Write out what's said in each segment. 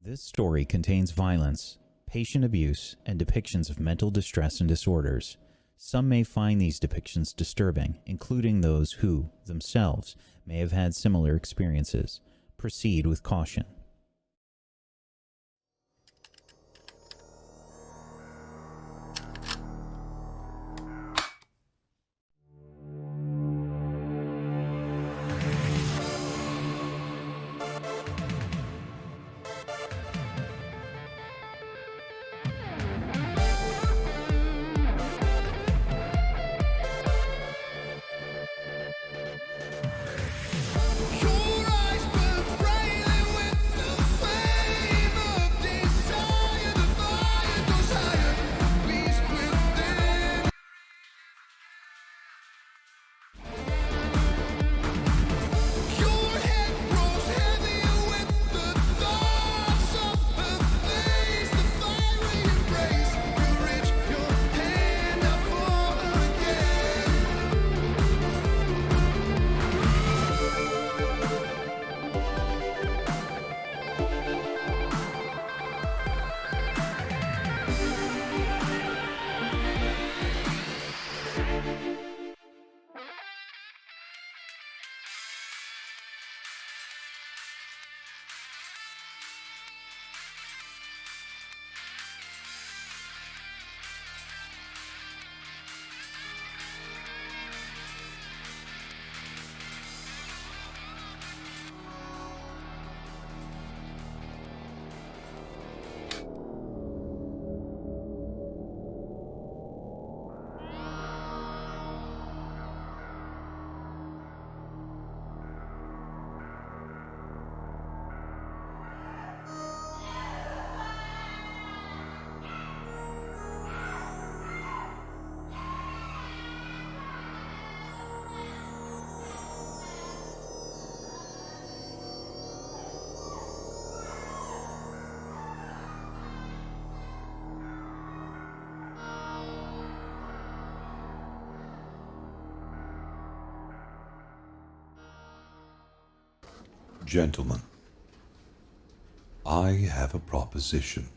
This story contains violence, patient abuse, and depictions of mental distress and disorders. Some may find these depictions disturbing, including those who, themselves, may have had similar experiences. Proceed with caution. Gentlemen, I have a proposition.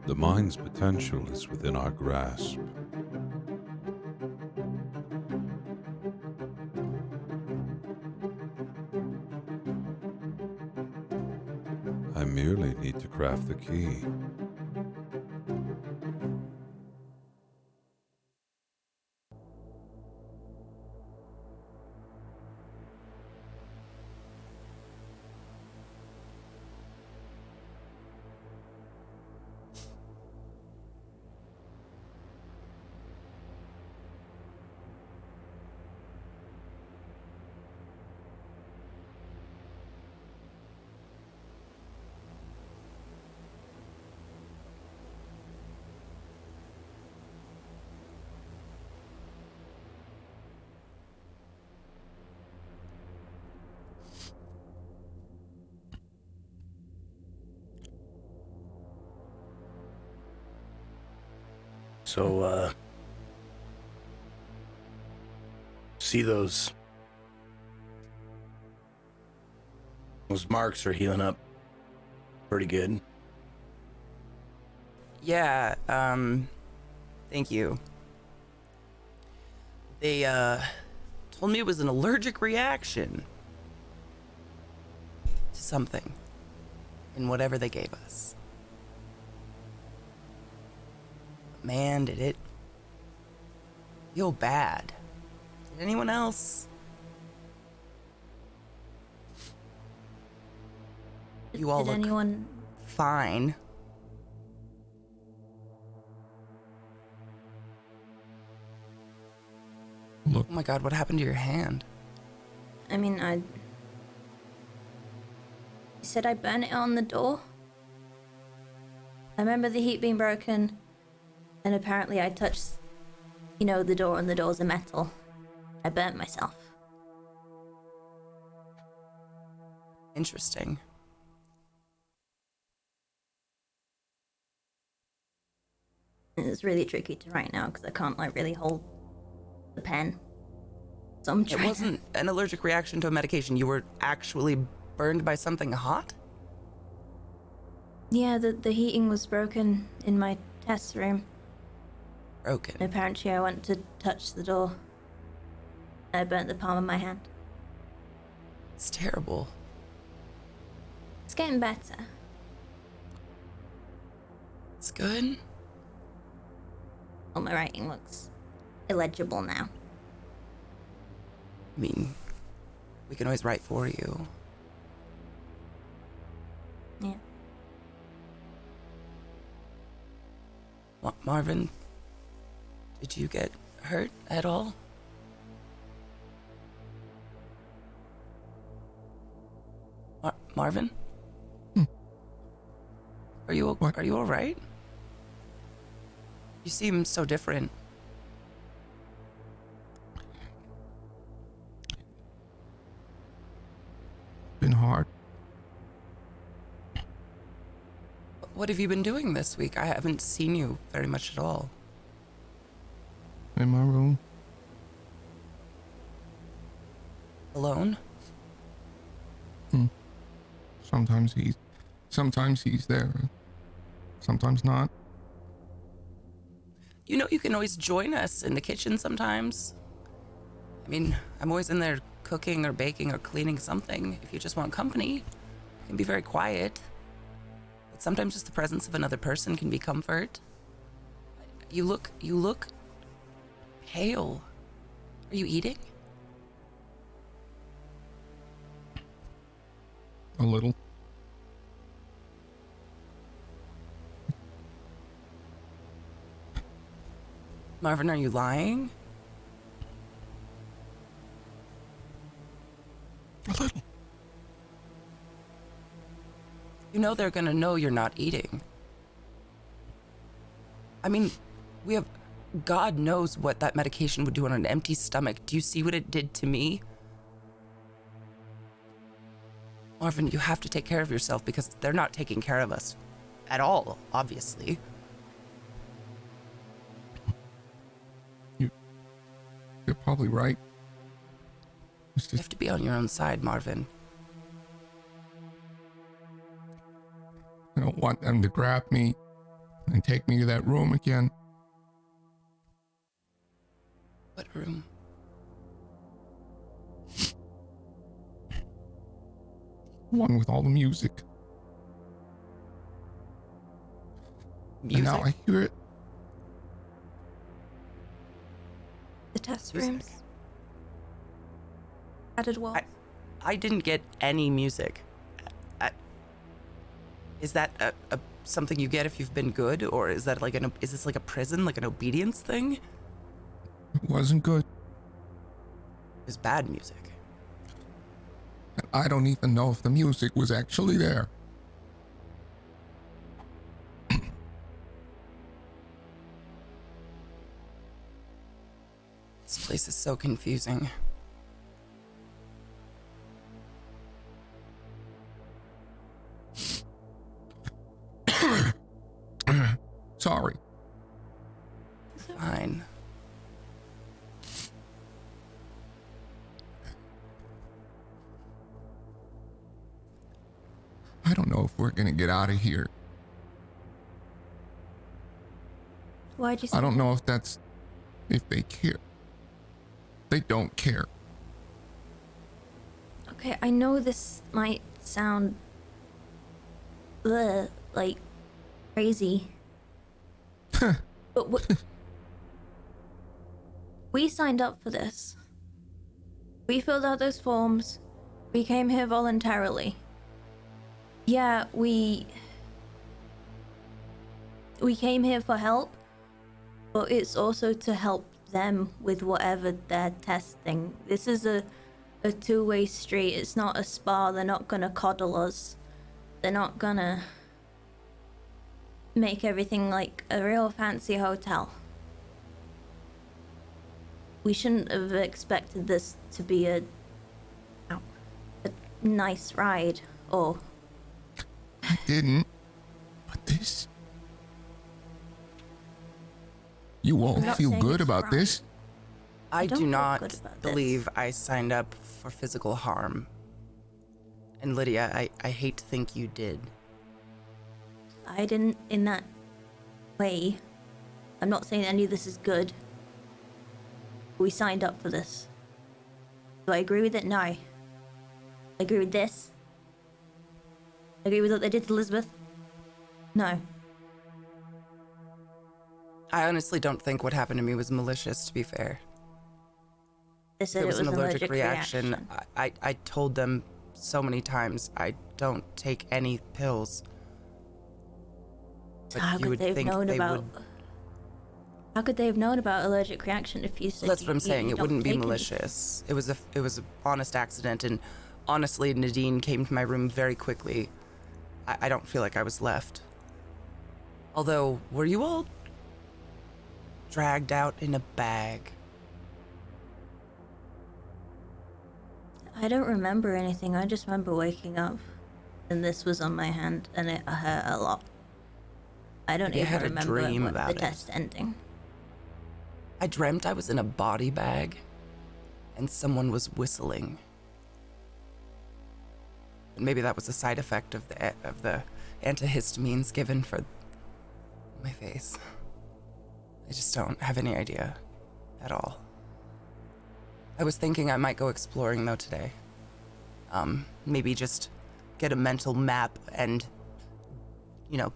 The mind's potential is within our grasp. I merely need to craft the key. So, see those marks are healing up pretty good. Yeah, thank you. They, told me it was an allergic reaction to something in whatever they gave us. Man, did it feel bad. Did anyone else? You all Did look anyone? fine. Look, Oh my god, what happened to your hand? I mean, you said I burnt it on the door? I remember the heat being broken, and apparently I touched, the door, and the doors are metal. I burnt myself. Interesting. It's really tricky to write now because I can't, really hold the pen. So I'm It trying. wasn't an allergic reaction to a medication. You were actually burned by something hot? Yeah, the heating was broken in my test room. Broken. Apparently I went to touch the door. And I burnt the palm of my hand. It's terrible. It's getting better. It's good. Well, my writing looks illegible now. I mean, we can always write for you. Yeah. Marvin, did you get hurt at all? Marvin? Are you What? Are you all right? You seem so different. been hard. What have you been doing this week? I haven't seen you very much at all. In my room. Alone? Sometimes he's there. Sometimes not. You can always join us in the kitchen sometimes. I mean, I'm always in there cooking or baking or cleaning something. If you just want company, it can be very quiet. But sometimes just the presence of another person can be comfort. You look pale. Are you eating? A little. Marvin, are you lying? A little. You know they're gonna know you're not eating. I mean, we have... God knows what that medication would do on an empty stomach. Do you see what it did to me? Marvin, you have to take care of yourself because they're not taking care of us at all, obviously. You're probably right. It's You just have to be on your own side, Marvin. I don't want them to grab me and take me to that room again. What room? One with all the music. Music? And now I hear it. The test Music. rooms. Added walls. I didn't get any music. Is that a something you get if you've been good, or is that like is this like a prison, like an obedience thing? It wasn't good. It's bad music. And I don't even know if the music was actually there. This place is so confusing. Sorry. fine. I don't know if we're gonna get out of here. Why'd you say I don't that? know if they care. They don't care. Okay, I know this might sound like crazy. But we signed up for this. We filled out those forms. We came here voluntarily. Yeah, we came here for help, but it's also to help them with whatever they're testing. This is a two-way street. It's not a spa. They're not gonna coddle us. They're not gonna make everything like a real fancy hotel. We shouldn't have expected this to be a nice ride, or... I didn't. But this... You won't I'm not feel saying good it's about right. this. I don't do feel not good about believe this. I signed up for physical harm. And Lydia, I hate to think you did. I didn't in that way. I'm not saying any of this is good. We signed up for this. Do I agree with it? No. I agree with this. I agree with what they did to Elizabeth? No. I honestly don't think what happened to me was malicious, to be fair. They If said it was an an allergic reaction. I told them so many times I don't take any pills. So But how you could would they have think known they about... would. How could they have known about allergic reaction if you said That's you, what I'm saying. you It don't wouldn't be take any- malicious. It was a honest accident, and honestly, Nadine came to my room very quickly. I don't feel like I was left. Although, were you all dragged out in a bag? I don't remember anything. I just remember waking up and this was on my hand and it hurt a lot. I don't Maybe I even had a remember dream what about the it. test ending. I dreamt I was in a body bag, and someone was whistling. And maybe that was a side effect of the antihistamines given for my face. I just don't have any idea at all. I was thinking I might go exploring though today. Maybe just get a mental map and,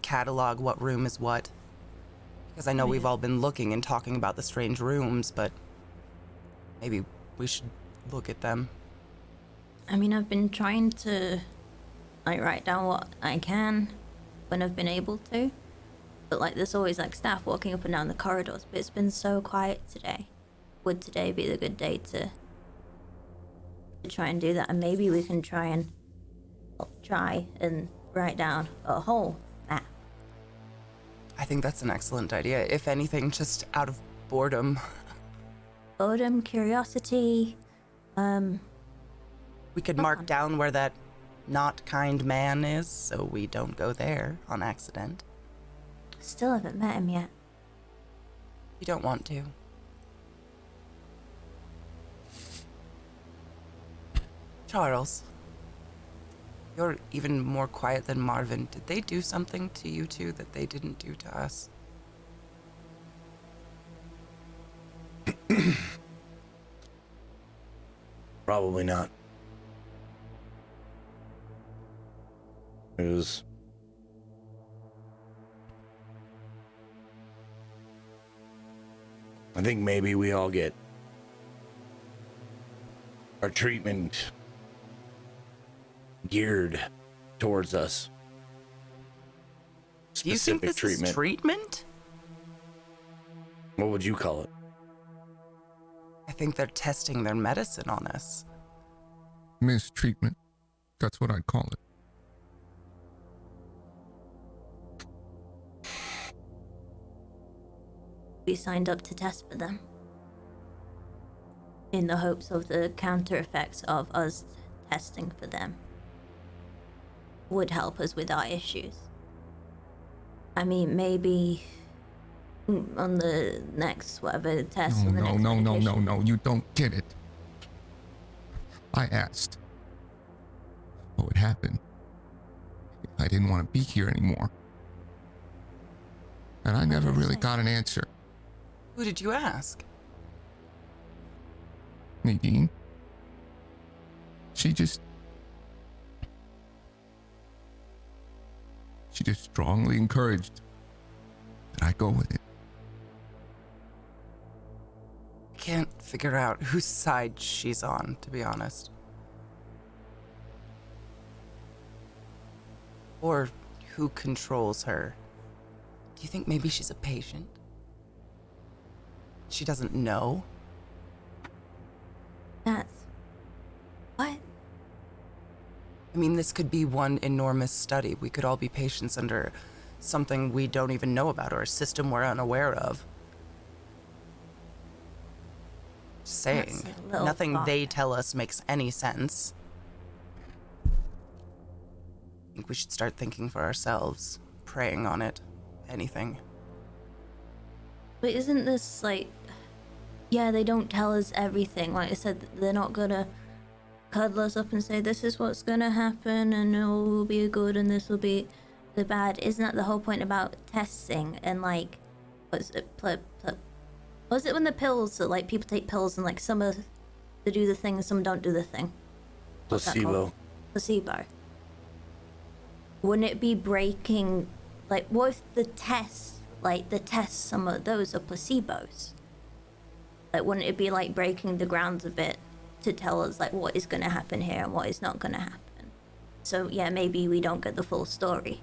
catalog what room is what. Because I know we've all been looking and talking about the strange rooms, but maybe we should look at them. I mean, I've been trying to write down what I can when I've been able to. But there's always staff walking up and down the corridors, but it's been so quiet today. Would today be the good day to try and do that? And maybe we can try and write down a whole map. I think that's an excellent idea. If anything, just out of boredom. Boredom, curiosity, We could mark down where that not kind man is, so we don't go there on accident. still haven't met him yet. You don't want to. Charles, you're even more quiet than Marvin. Did they do something to you two that they didn't do to us? Probably not. It was... I think maybe we all get our treatment geared towards us. Do you think this is treatment? What would you call it? I think they're testing their medicine on us. Mistreatment. That's what I'd call it. We signed up to test for them. In the hopes of the counter effects of us testing for them would help us with our issues. I mean, maybe on the next whatever test. No, or the no, next no, no, medication. no, no. You don't get it. I asked what would happen if I didn't want to be here anymore. And I never really got an answer. Who did you ask? Nadine. She just strongly encouraged that I go with it. I can't figure out whose side she's on, to be honest. Or who controls her. Do you think maybe she's a patient? She doesn't know? That's what? I mean, this could be one enormous study. We could all be patients under something we don't even know about or a system we're unaware of. Just saying. That's a little Nothing far. they tell us makes any sense. I think we should start thinking for ourselves, praying on it, anything. But isn't this like, yeah, they don't tell us everything. Like I said, they're not gonna cuddle us up and say this is what's gonna happen and it will be good and this will be the bad. Isn't that the whole point about testing and like, what's it? Was it when the pills that like people take pills and like some they do the thing and some don't do the thing? What's that Placebo. called? Placebo. Wouldn't it be breaking? Like, what if the tests, some of those are placebos? Like, wouldn't it be like breaking the grounds a bit to tell us like what is going to happen here and what is not going to happen? So yeah, maybe we don't get the full story.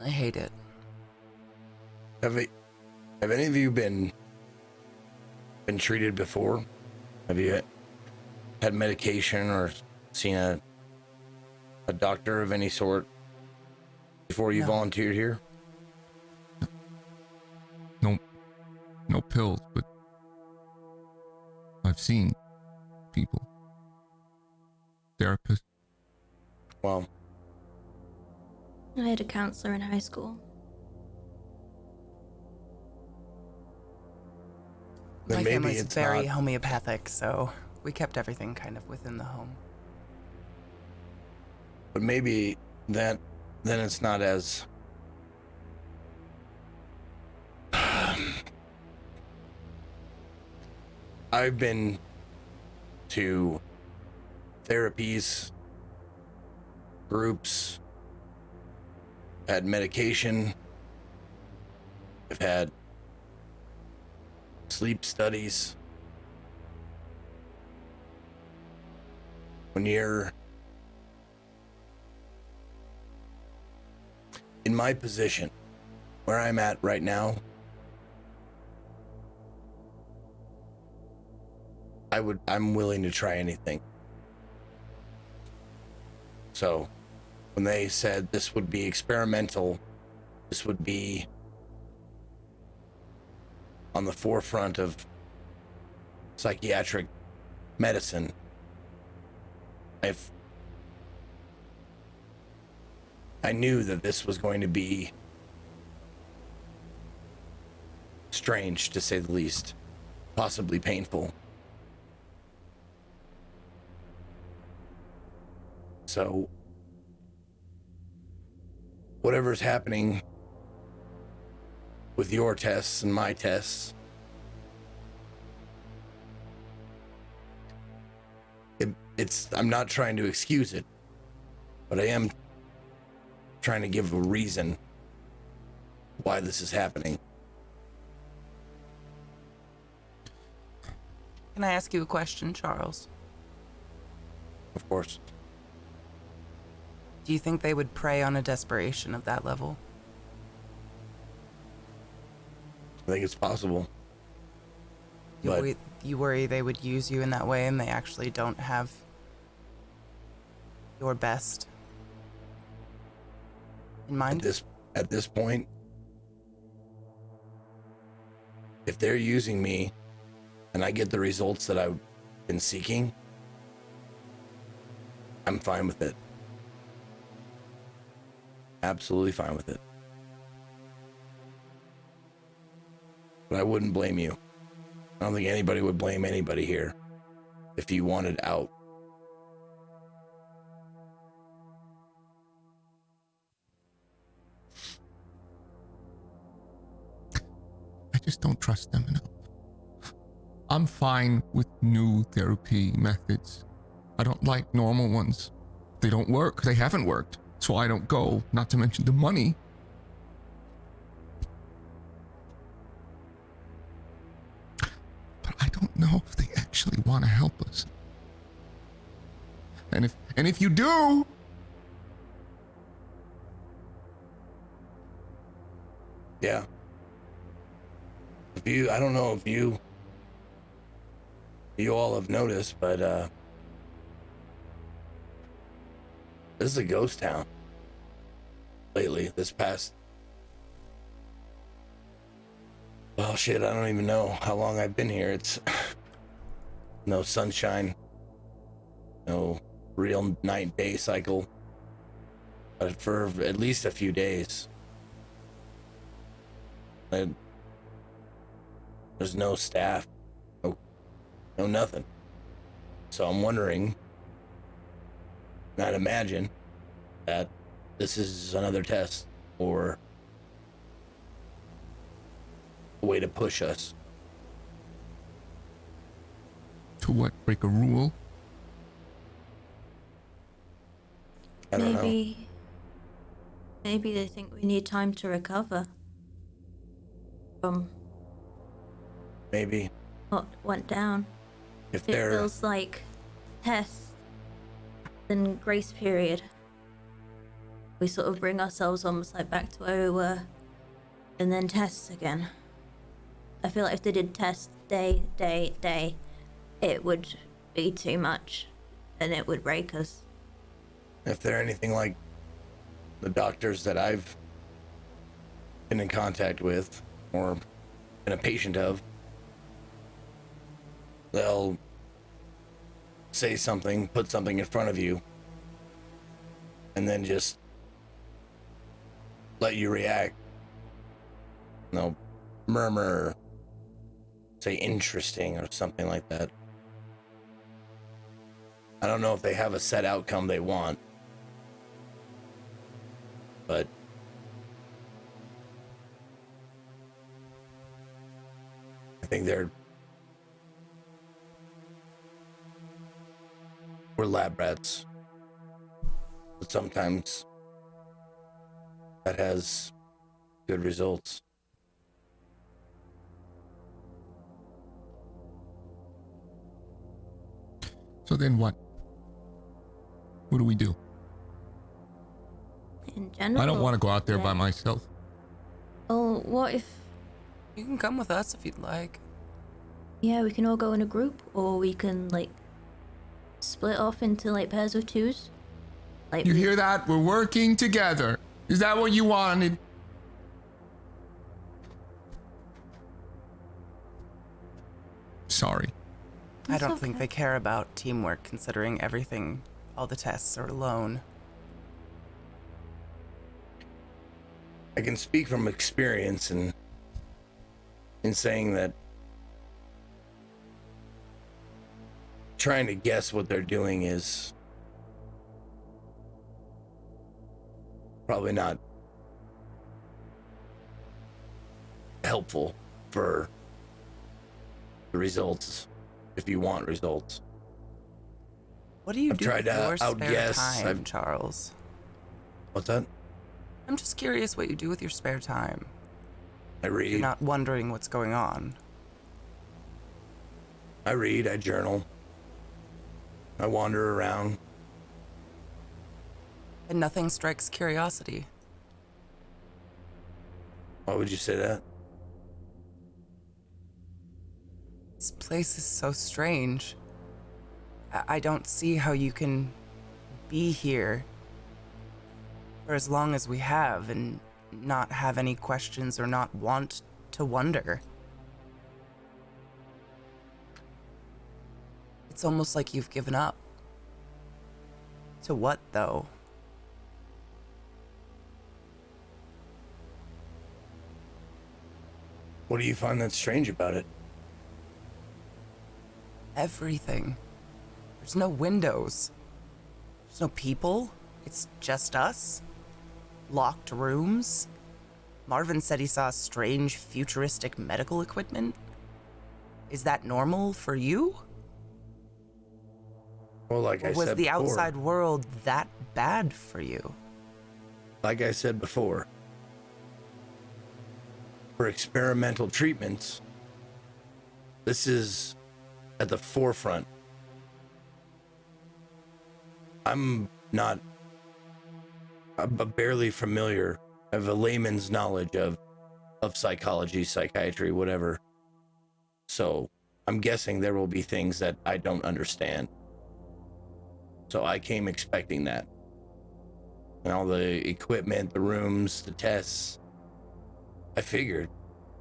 I hate it. Have any of you been treated before? Have you had medication or seen a doctor of any sort before you No. volunteered here? No pills, but I've seen people. Therapists. Well, I had a counselor in high school. then My maybe family's it's very not. homeopathic, so we kept everything kind of within the home. But maybe then it's not as I've been to therapies, groups, had medication, I've had sleep studies. When you're in my position, where I'm at right now, I'm willing to try anything. So when they said this would be experimental, this would be on the forefront of psychiatric medicine, I knew that this was going to be strange, to say the least, possibly painful. So, whatever's happening with your tests and my tests, I'm not trying to excuse it, but I am trying to give a reason why this is happening. Can I ask you a question, Charles? Of course. Do you think they would prey on a desperation of that level? I think it's possible. But You worry they would use you in that way and they actually don't have your best in mind? at this point, if they're using me and I get the results that I've been seeking, I'm fine with it. absolutely fine with it. But I wouldn't blame you. I don't think anybody would blame anybody here if you wanted out. I just don't trust them enough. I'm fine with new therapy methods. I don't like normal ones. They don't work. They haven't worked. So I don't go, not to mention the money. But I don't know if they actually want to help us. And if you do, Yeah. I don't know if you all have noticed, but this is a ghost town lately. This past, well, shit, I don't even know how long I've been here. It's no sunshine, no real night-day cycle, but for at least a few days. There's no staff, no nothing. So I'm wondering, and I'd imagine that this is another test or a way to push us. to what? Break a rule? I don't know. Maybe they think we need time to recover from Maybe what went down. if It they're feels like test, then grace period. We sort of bring ourselves almost like back to where we were, and then test again. I feel like if they did test day, it would be too much, and it would break us. if they're anything like the doctors that I've been in contact with or been a patient of, they'll say something, put something in front of you, and then just let you react. And they'll murmur, say interesting or something like that. I don't know if they have a set outcome they want, but I think we're lab rats. But sometimes that has good results. So then what? What do we do? In general, I don't want to go out there yeah. by myself. Oh, what if? You can come with us if you'd like. Yeah, we can all go in a group, or we can like split off into like pairs of twos. Like You hear that? We're working together. Is that what you wanted? Sorry. I It's don't think okay. they care about teamwork, considering everything, all the tests are alone. I can speak from experience in saying that trying to guess what they're doing is probably not helpful for the results if you want results. What do you I've do tried with to your spare outguess. time, Charles? What's that? I'm just curious what you do with your spare time. I read. You're not wondering what's going on. I read, I journal. I wander around. And nothing strikes curiosity. Why would you say that? This place is so strange. I don't see how you can be here for as long as we have and not have any questions or not want to wonder. It's almost like you've given up. To what, though? What do you find that's strange about it? Everything. There's no windows. There's no people. It's just us. Locked rooms. Marvin said he saw strange futuristic medical equipment. Is that normal for you? Well, like I Or was said the before, outside world that bad for you? like I said before, for experimental treatments, this is at the forefront. I'm barely familiar. I have a layman's knowledge of psychology, psychiatry, whatever. So I'm guessing there will be things that I don't understand. So I came expecting that. And all the equipment, the rooms, the tests. I figured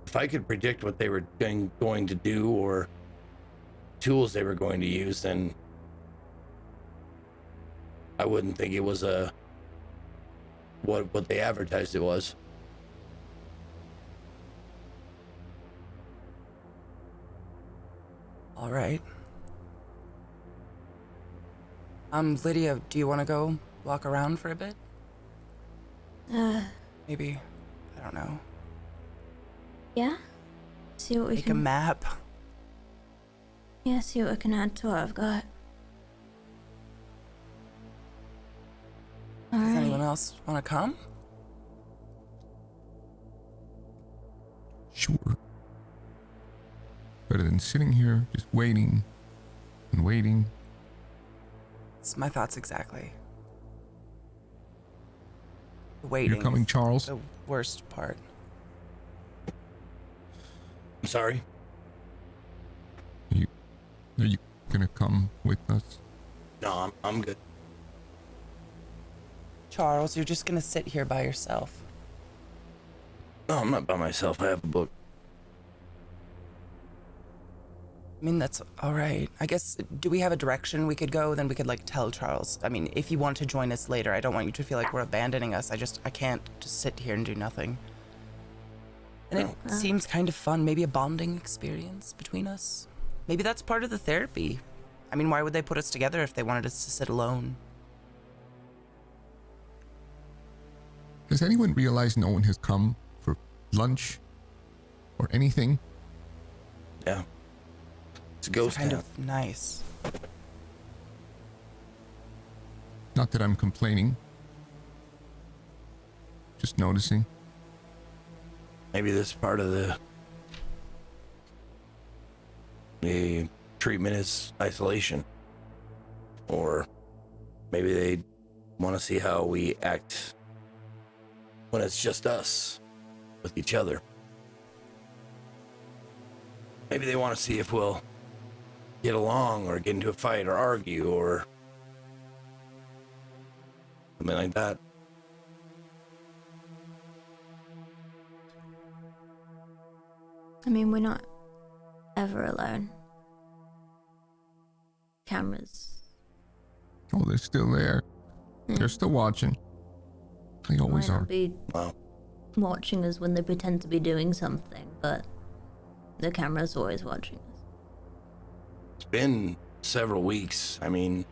if I could predict what they were going to do or tools they were going to use, then I wouldn't think it was what they advertised it was. All right. Lydia, do you want to go walk around for a bit? Maybe, I don't know. Yeah? See what we Make a can... map. Yeah, see what we can add to what I've got. Does Alright. anyone else want to come? Sure. Better than sitting here just waiting and waiting. It's my thoughts exactly. The waiting. You're coming, is Charles? The worst part. I'm sorry. Are you gonna come with us? No, I'm good. Charles, you're just gonna sit here by yourself. No, I'm not by myself. I have a book. I mean, that's all right. I guess, do we have a direction we could go? Then we could, like, tell Charles. I mean, if you want to join us later, I don't want you to feel like we're abandoning us. I can't just sit here and do nothing. And it seems kind of fun. Maybe a bonding experience between us. Maybe that's part of the therapy. I mean, why would they put us together if they wanted us to sit alone? Has anyone realized no one has come for lunch or anything? Yeah. It's a ghost kind town. of nice. Not that I'm complaining. Just noticing. Maybe this part of the treatment is isolation. Or maybe they want to see how we act when it's just us with each other. Maybe they want to see if we'll get along or get into a fight or argue or something like that. I mean, we're not ever alone. Cameras. Oh, they're still there. They're still watching. They always Might not are. be Wow. watching us when they pretend to be doing something, but the camera's always watching us. It's been several weeks. I mean,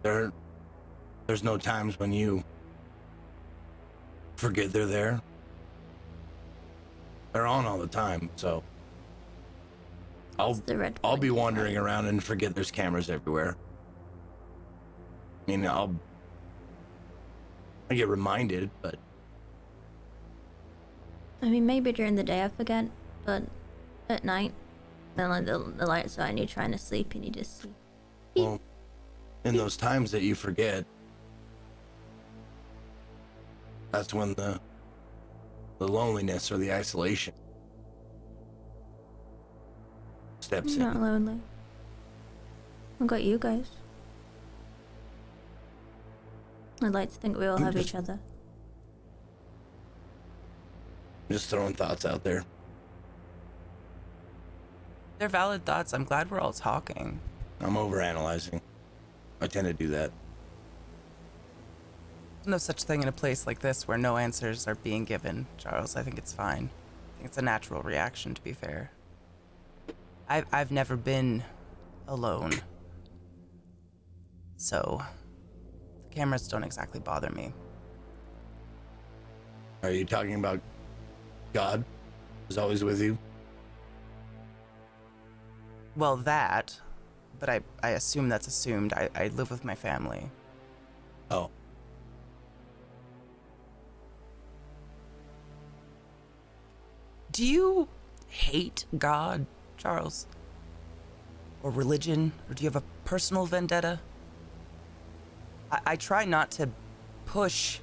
there's no times when you forget they're there. They're on all the time, so It's the red I'll be point. wandering around and forget there's cameras everywhere. I mean, I get reminded, but I mean, maybe during the day I forget, but at night, then like the lights are and you're trying to sleep and you just see. well, in those times that you forget, that's when the loneliness or the isolation steps I'm not in. lonely. I got you guys. I'd like to think we all I'm have just- each other. Just throwing thoughts out there. They're valid thoughts. I'm glad we're all talking. I'm overanalyzing. I tend to do that. There's no such thing in a place like this where no answers are being given, Charles. I think it's fine. think it's a natural reaction, to be fair. I've never been alone. So, the cameras don't exactly bother me. Are you talking about God is always with you? Well, that, but I assume that's assumed. I live with my family. Oh. Do you hate God, Charles? Or religion? Or do you have a personal vendetta? I try not to push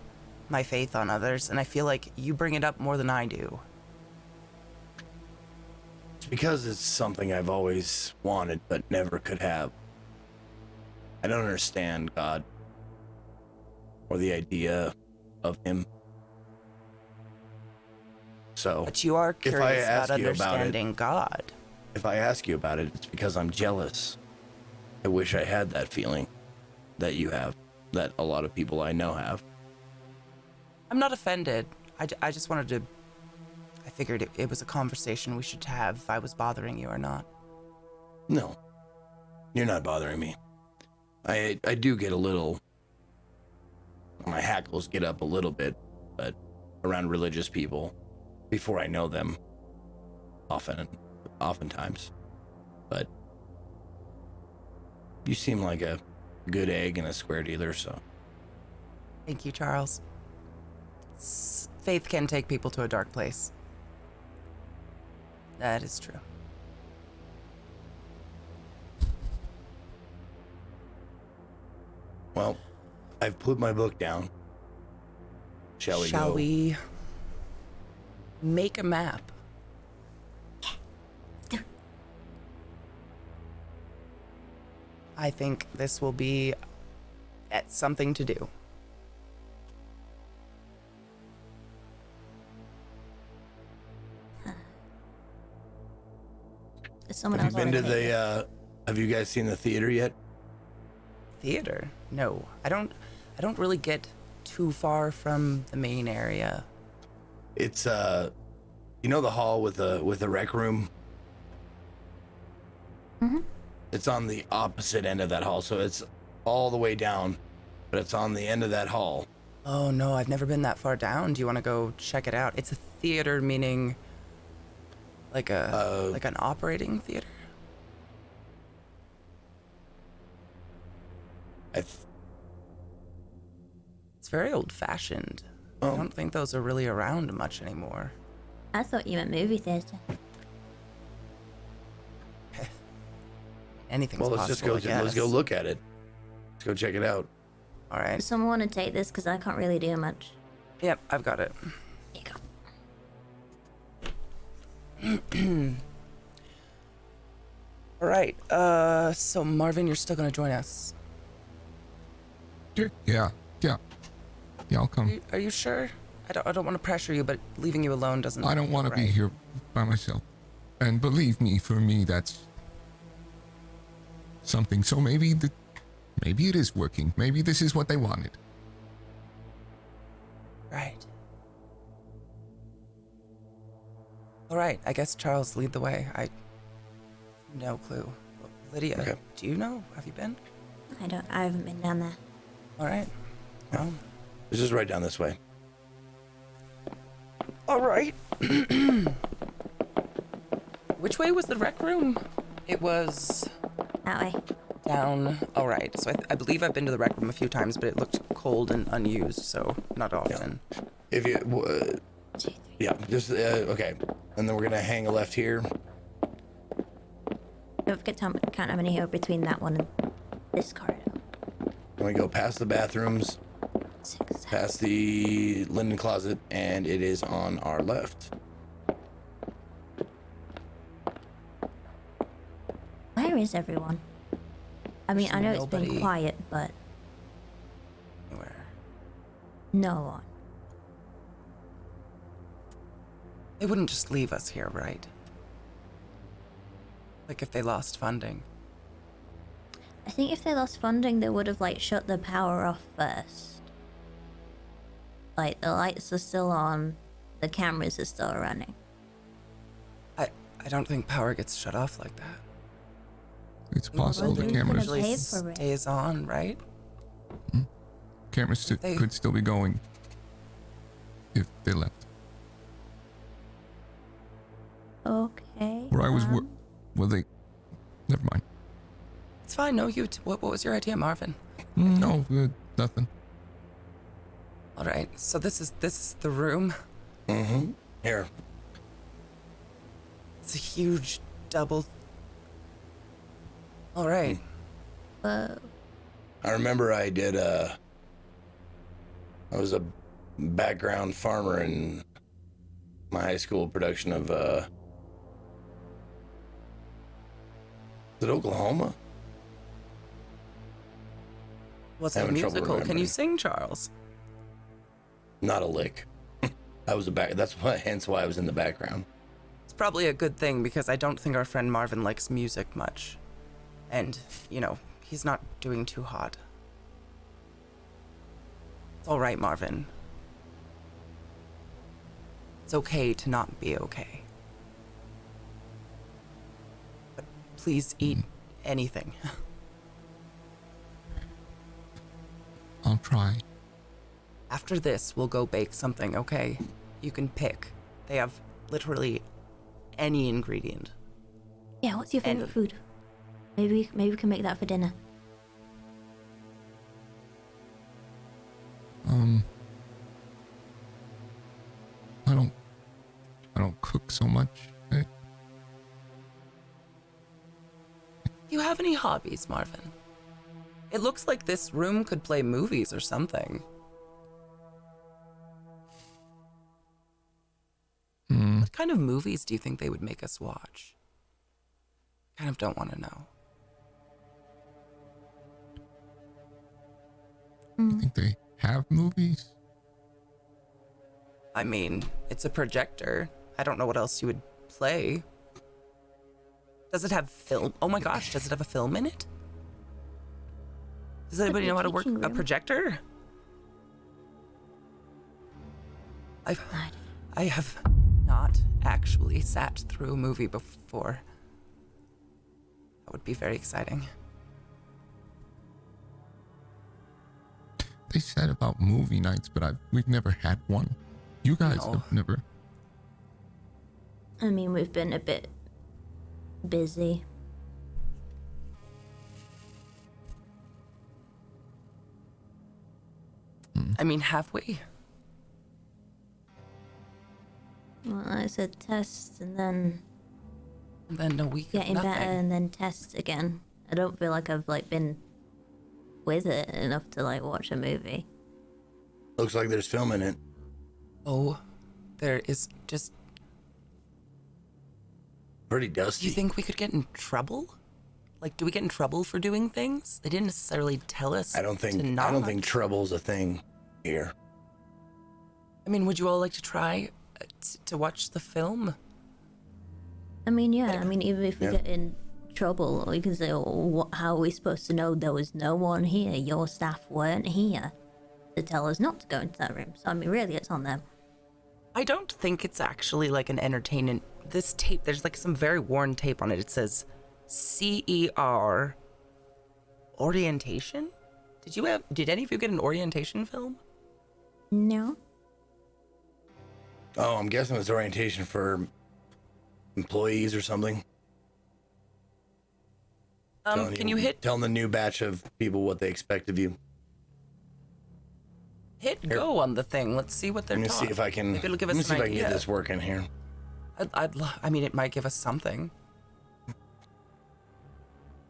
my faith on others, and I feel like you bring it up more than I do. It's because it's something I've always wanted but never could have. I don't understand God or the idea of him. So, But you are if I curious about ask you about it- understanding God. if I ask you about it, it's because I'm jealous. I wish I had that feeling that you have, that a lot of people I know have. I'm not offended. I just wanted to... I figured it was a conversation we should have if I was bothering you or not. No, you're not bothering me. I do get a little... My hackles get up a little bit, but around religious people, before I know them, oftentimes. But you seem like a good egg and a square dealer, so... Thank you, Charles. Faith can take people to a dark place. That is true. Well, I've put my book down. Shall we go? Shall we make a map? I think this will be something to do. Is someone Have else you been to already? have you guys seen the theater yet? Theater? No, I don't really get too far from the main area. It's you know the hall with the rec room? Mm-hmm. It's on the opposite end of that hall, so it's all the way down, but it's on the end of that hall. Oh no, I've never been that far down. Do you want to go check it out? It's a theater, meaning like an operating theater. It's very old-fashioned. I Oh. don't think those are really around much anymore. I thought you meant movie theater. Anything's Well, possible. let's go look at it. Let's go check it out. All right. Does someone want to take this? Because I can't really do much. Yep, I've got it. Here you go. All right. So Marvin, you're still gonna join us? Yeah, I'll come. Are you sure? I don't want to pressure you, but leaving you alone doesn't. I don't want to feel be right. here by myself. And believe me, for me, that's something. So maybe it is working. Maybe this is what they wanted. Right. All right. I guess Charles, lead the way. No clue. Lydia, Okay. do you know? Have you been? I haven't been down there. All right. Well, It's just right down this way. all right. Which way was the rec room? It was That way. down. All right. So I believe I've been to the rec room a few times, but it looked cold and unused, so not often. If you yeah, just okay. And then we're gonna hang a left here. Don't forget to count how many are between that one and this corridor. And we go past the bathrooms, 6, 7. past the linen closet, and it is on our left. Where is everyone? I mean, I know it's been Nobody. quiet, but Anywhere. no one. They wouldn't just leave us here, right? Like if they lost funding. I think if they lost funding, they would have shut the power off first. The lights are still on, the cameras are still running. I don't think power gets shut off like that. It's possible the Who's cameras gonna pay for it? Stays on, right? could still be going if they left. Okay. Where I was, well, they. Never mind. It's fine. No, what was your idea, Marvin? No, nothing. All right. So this is the room. Mm-hmm. Here. It's a huge double. All right. Whoa. I remember I was a background farmer in my high school production of, is it Oklahoma? Was it Having trouble musical? Can you remembering. sing, Charles? Not a lick. Hence why I was in the background. It's probably a good thing because I don't think our friend Marvin likes music much. And, he's not doing too hot. It's all right, Marvin. It's okay to not be okay. But please eat anything. I'll try. After this, we'll go bake something, okay? You can pick. They have literally any ingredient. Yeah, what's your favorite food? Maybe we can make that for dinner. I don't cook so much. Do you have any hobbies, Marvin? It looks like this room could play movies or something. What kind of movies do you think they would make us watch? Kind of don't want to know. I think they have movies. I mean, it's a projector. I don't know what else you would play. Does it have film? Oh my gosh, does it have a film in it? Does anybody know how to work a projector? I have not actually sat through a movie before. That would be very exciting. They said about movie nights, but we've never had one. You guys No. have never. I mean, we've been a bit busy. I mean, have we? Well, I said tests and then And then a week of getting better nothing. and then tests again. I don't feel like I've been with it enough to watch a movie. Looks like there's film in it. Oh, there is just... Pretty Do dusty. you think we could get in trouble? Do we get in trouble for doing things? They didn't necessarily tell us I don't to think not. trouble's a thing here. I mean, would you all like to try to watch the film? I mean, yeah. I mean, even if we Yeah. get in trouble, we can say, "Oh, how are we supposed to know there was no one here? Your staff weren't here to tell us not to go into that room." So, I mean, really, it's on them. I don't think it's actually an entertainment. This tape, there's some very worn tape on it. It says CER orientation. Did any of you get an orientation film? No. Oh, I'm guessing it's orientation for employees or something. Can you telling the new batch of people what they expect of you? hit go on the thing? Let's see what they're Let me taught. see if I can. Maybe it'll give Let me us see an if I can idea. get this working here. I mean, it might give us something.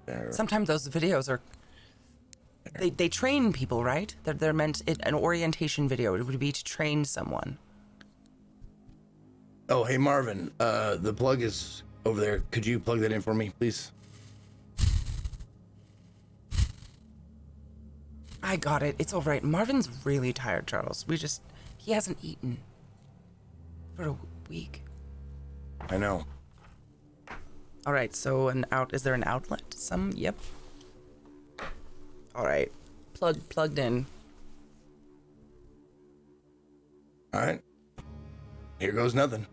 There. Sometimes those videos are. They train people, right? They're meant. An orientation video. It would be to train someone. Oh, hey Marvin, the plug is over there. Could you plug that in for me, please? I got it. It's all right. Marvin's really tired, Charles. He hasn't eaten for a week. I know. All right. So is there an outlet? Yep. All right. Plugged in. All right. Here goes nothing.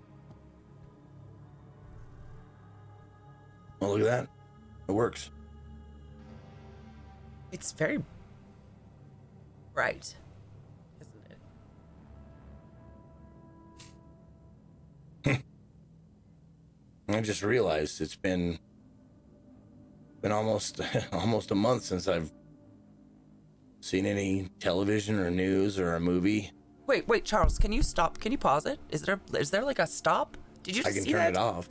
Oh, look at that. It works. It's very bright, isn't it? I just realized it's been almost almost a month since I've seen any television or news or a movie. Wait, Charles, can you stop? Can you pause it? Is there like a stop? Did you I just can see turn that? it off.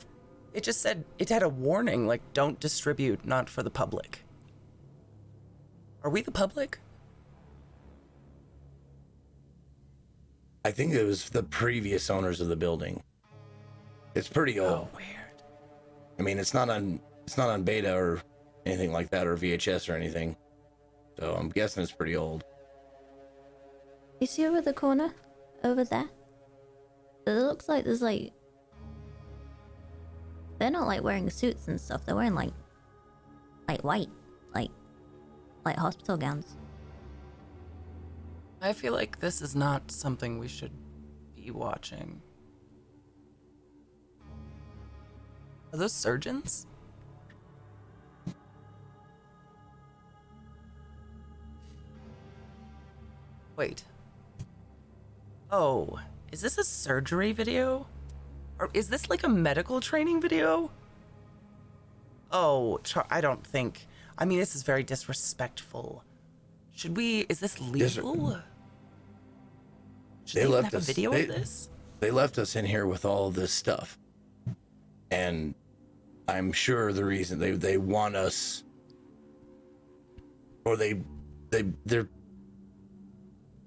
It just said, it had a warning, like, don't distribute, not for the public. Are we the public? I think it was the previous owners of the building. It's pretty old. Oh, weird. I mean, it's not on beta or anything like that, or VHS or anything. So I'm guessing it's pretty old. You see over the corner? Over there? It looks like there's like... They're not like wearing suits and stuff. They're wearing like white. Like hospital gowns. I feel like this is not something we should be watching. Are those surgeons? Wait. Oh, is this a surgery video? Or is this like a medical training video? Oh, I don't think. I mean, this is very disrespectful. Should we? Is this legal? Should they even have a video of this? They left us in here with all of this stuff, and I'm sure the reason they want us, or they're.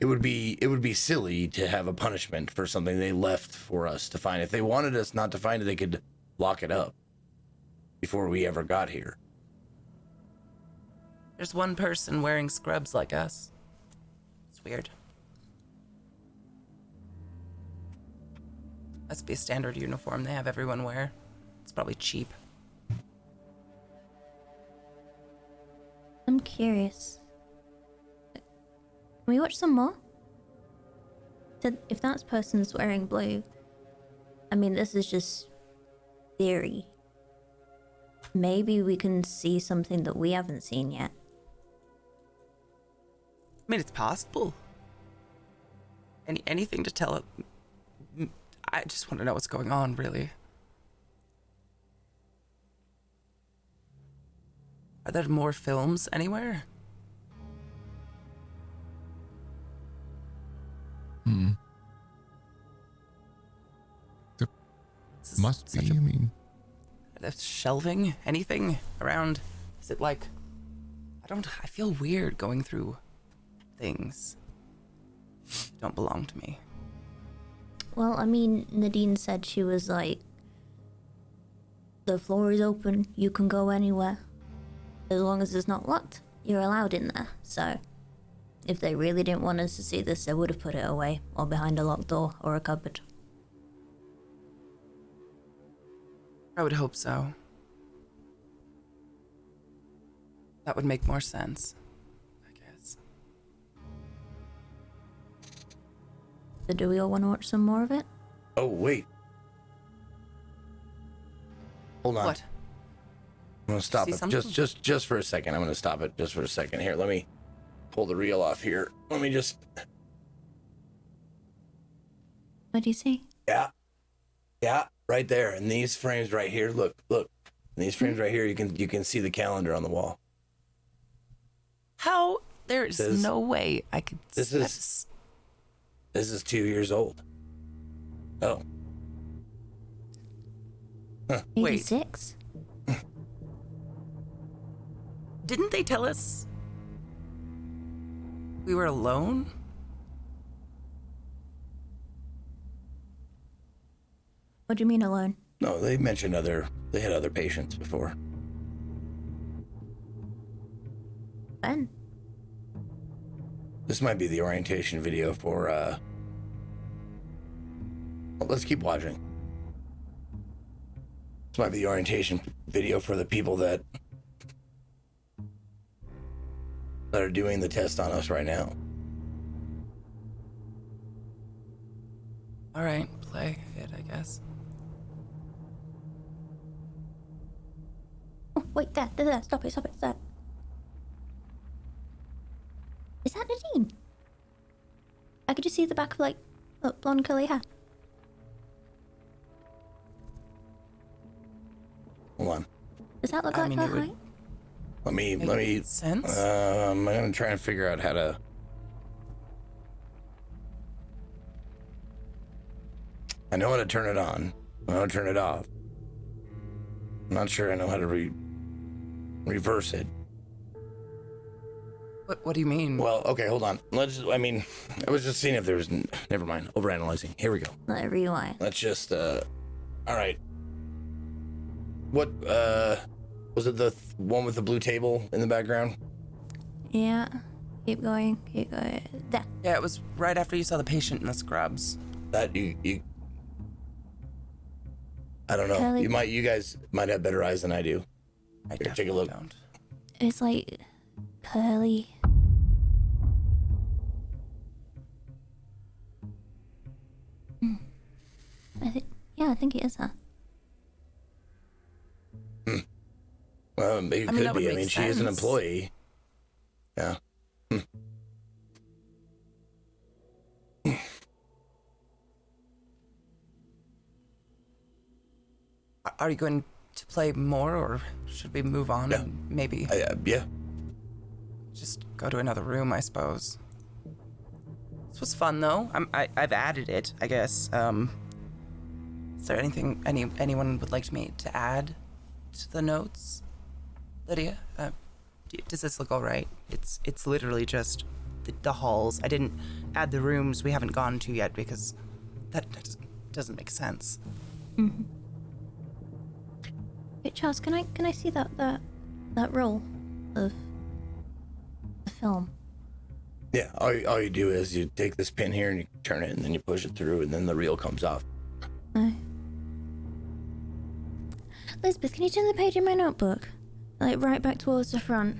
It would be silly to have a punishment for something they left for us to find. If they wanted us not to find it, they could lock it up before we ever got here. There's one person wearing scrubs like us. It's weird. Must be a standard uniform they have everyone wear. It's probably cheap. I'm curious. Can we watch some more? If that person's wearing blue, I mean, this is just theory. Maybe we can see something that we haven't seen yet. I mean, it's possible. Anything to tell it. I just want to know what's going on, really. Are there more films anywhere? There must be, I mean... There's shelving? Anything around? Is it like... I feel weird going through things that don't belong to me. Well, I mean, Nadine said she was like, the floor is open, you can go anywhere. As long as it's not locked, you're allowed in there. So, if they really didn't want us to see this, they would have put it away, or behind a locked door, or a cupboard. I would hope so. That would make more sense, I guess. So do we all want to watch some more of it? Oh, wait. Hold on. What? I'm gonna stop See it something? just for a second. I'm gonna stop it just for a second. Here, let me pull the reel off here. Let me just. What do you see? Yeah, right there. In these frames right here, look. In these frames right here, you can see the calendar on the wall. How? There's no way I could. This is 2 years old. Oh. Wait. 86? Didn't they tell us we were alone? What do you mean alone? No, they mentioned they had other patients before. Ben? This might be the orientation video for, well, let's keep watching. This might be the orientation video for the people that are doing the test on us right now. All right, play it, I guess. Wait, there, stop it, there. Is that Nadine? I could just see the back of, like, blonde curly hair. Hold on. Does that look I like mean, her it would height? Let me. make sense. I'm gonna try and figure out how to. I know how to turn it on. I know how to turn it off. I'm not sure I know how to reverse it. What do you mean? Well, okay, hold on. I was just seeing if there was. Never mind. Overanalyzing. Here we go. Let it rewind. Let's just. All right. What? Was it the one with the blue table in the background? Yeah. Keep going. There. Yeah, it was right after you saw the patient in the scrubs. That you. I don't know. Kelly- You guys might have better eyes than I do. I Here, take a definitely look. don't. It's like curly. I think it is her. Well, maybe it I mean, could that would be. I make mean, she is an sense. employee. Yeah. Are you going to play more, or should we move on Yeah. and maybe Yeah. just go to another room, I suppose? This was fun, though. I've added it, I guess. Is there anything anyone would like me to add to the notes? Lydia, does this look all right? It's literally just the halls. I didn't add the rooms we haven't gone to yet because that doesn't make sense. Mm-hmm. Hey, Charles, can I see that roll of the film? Yeah. All you do is you take this pin here and you turn it, and then you push it through, and then the reel comes off. Elizabeth, can you turn the page in my notebook? Like right back towards the front.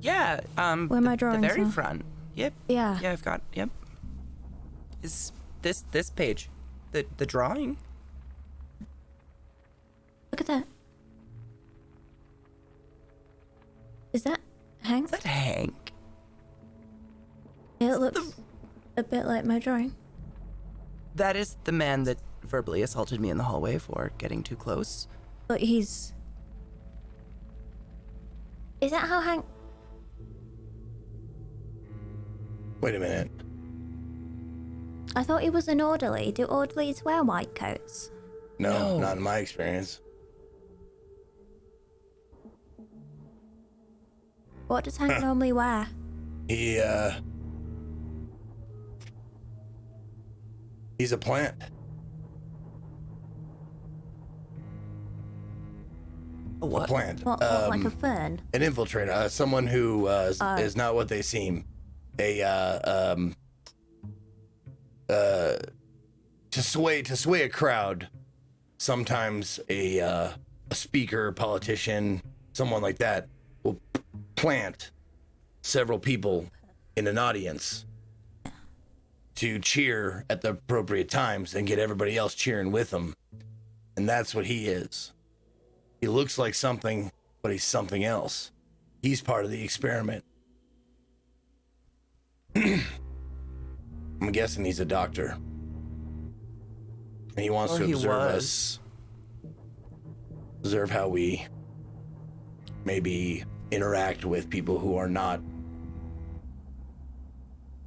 Yeah. Where my the drawings very are. front. Yep. Yeah. Yeah, I've got. Yep. Is this page the drawing? Look at that. Is that Hank? Is that Hank? It looks a bit like my drawing. That is the man that verbally assaulted me in the hallway for getting too close. But he's... Is that how Hank... Wait a minute. I thought he was an orderly. Do orderlies wear white coats? No, No. not in my experience. What does Hank normally wear? He's a plant. A what? A plant. What, like a fern? An infiltrator. Someone who is not what they seem. To sway a crowd. Sometimes a speaker, politician, someone like that will plant several people in an audience to cheer at the appropriate times and get everybody else cheering with them. And that's what he is. He looks like something, but he's something else. He's part of the experiment. I'm guessing he's a doctor. And he wants Or to he observe was. us. Observe how we maybe interact with people who are not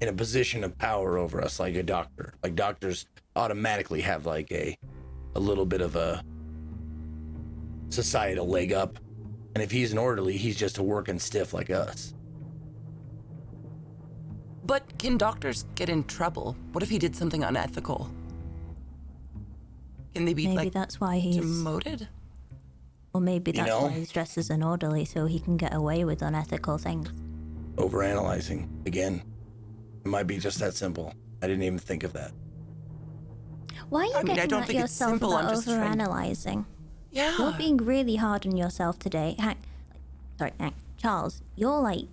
in a position of power over us, like a doctor. Like doctors automatically have like a little bit of a societal leg up. And if he's an orderly, he's just a working stiff like us. But can doctors get in trouble? What if he did something unethical? Can they be Maybe like that's why he's... demoted? Or maybe You that's know? why he's dressed as an orderly, so he can get away with unethical things. Overanalyzing again. It might be just that simple. I didn't even think of that. Why are you I mean, I getting don't at think it's yourself simple, about I'm just trying- overanalyzing? Yeah. You're being really hard on yourself today. Hank, Charles, you're like,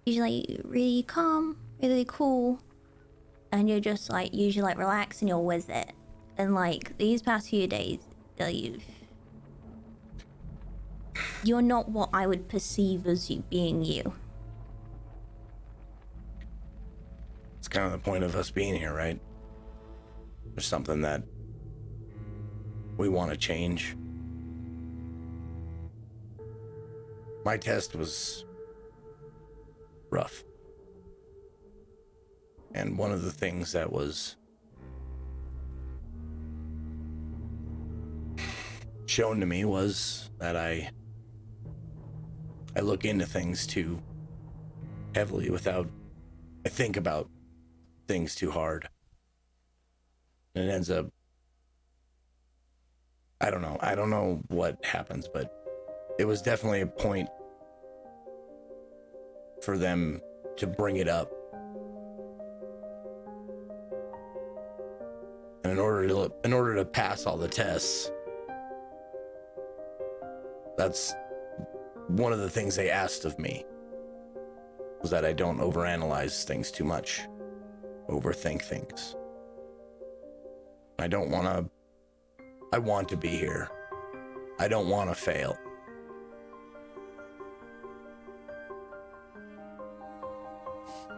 usually really calm, really cool, and you're just like, usually like relaxed and you're with it. And like, these past few days, you... You're not what I would perceive as you being you. It's kind of the point of us being here, right? There's something that we want to change. My test was rough. And one of the things that was shown to me was that I look into things too heavily I think about things too hard. And it ends up, I don't know what happens, but it was definitely a point for them to bring it up. And in order to pass all the tests, that's one of the things they asked of me, was that I don't overanalyze things too much, overthink things. I want to be here. I don't want to fail.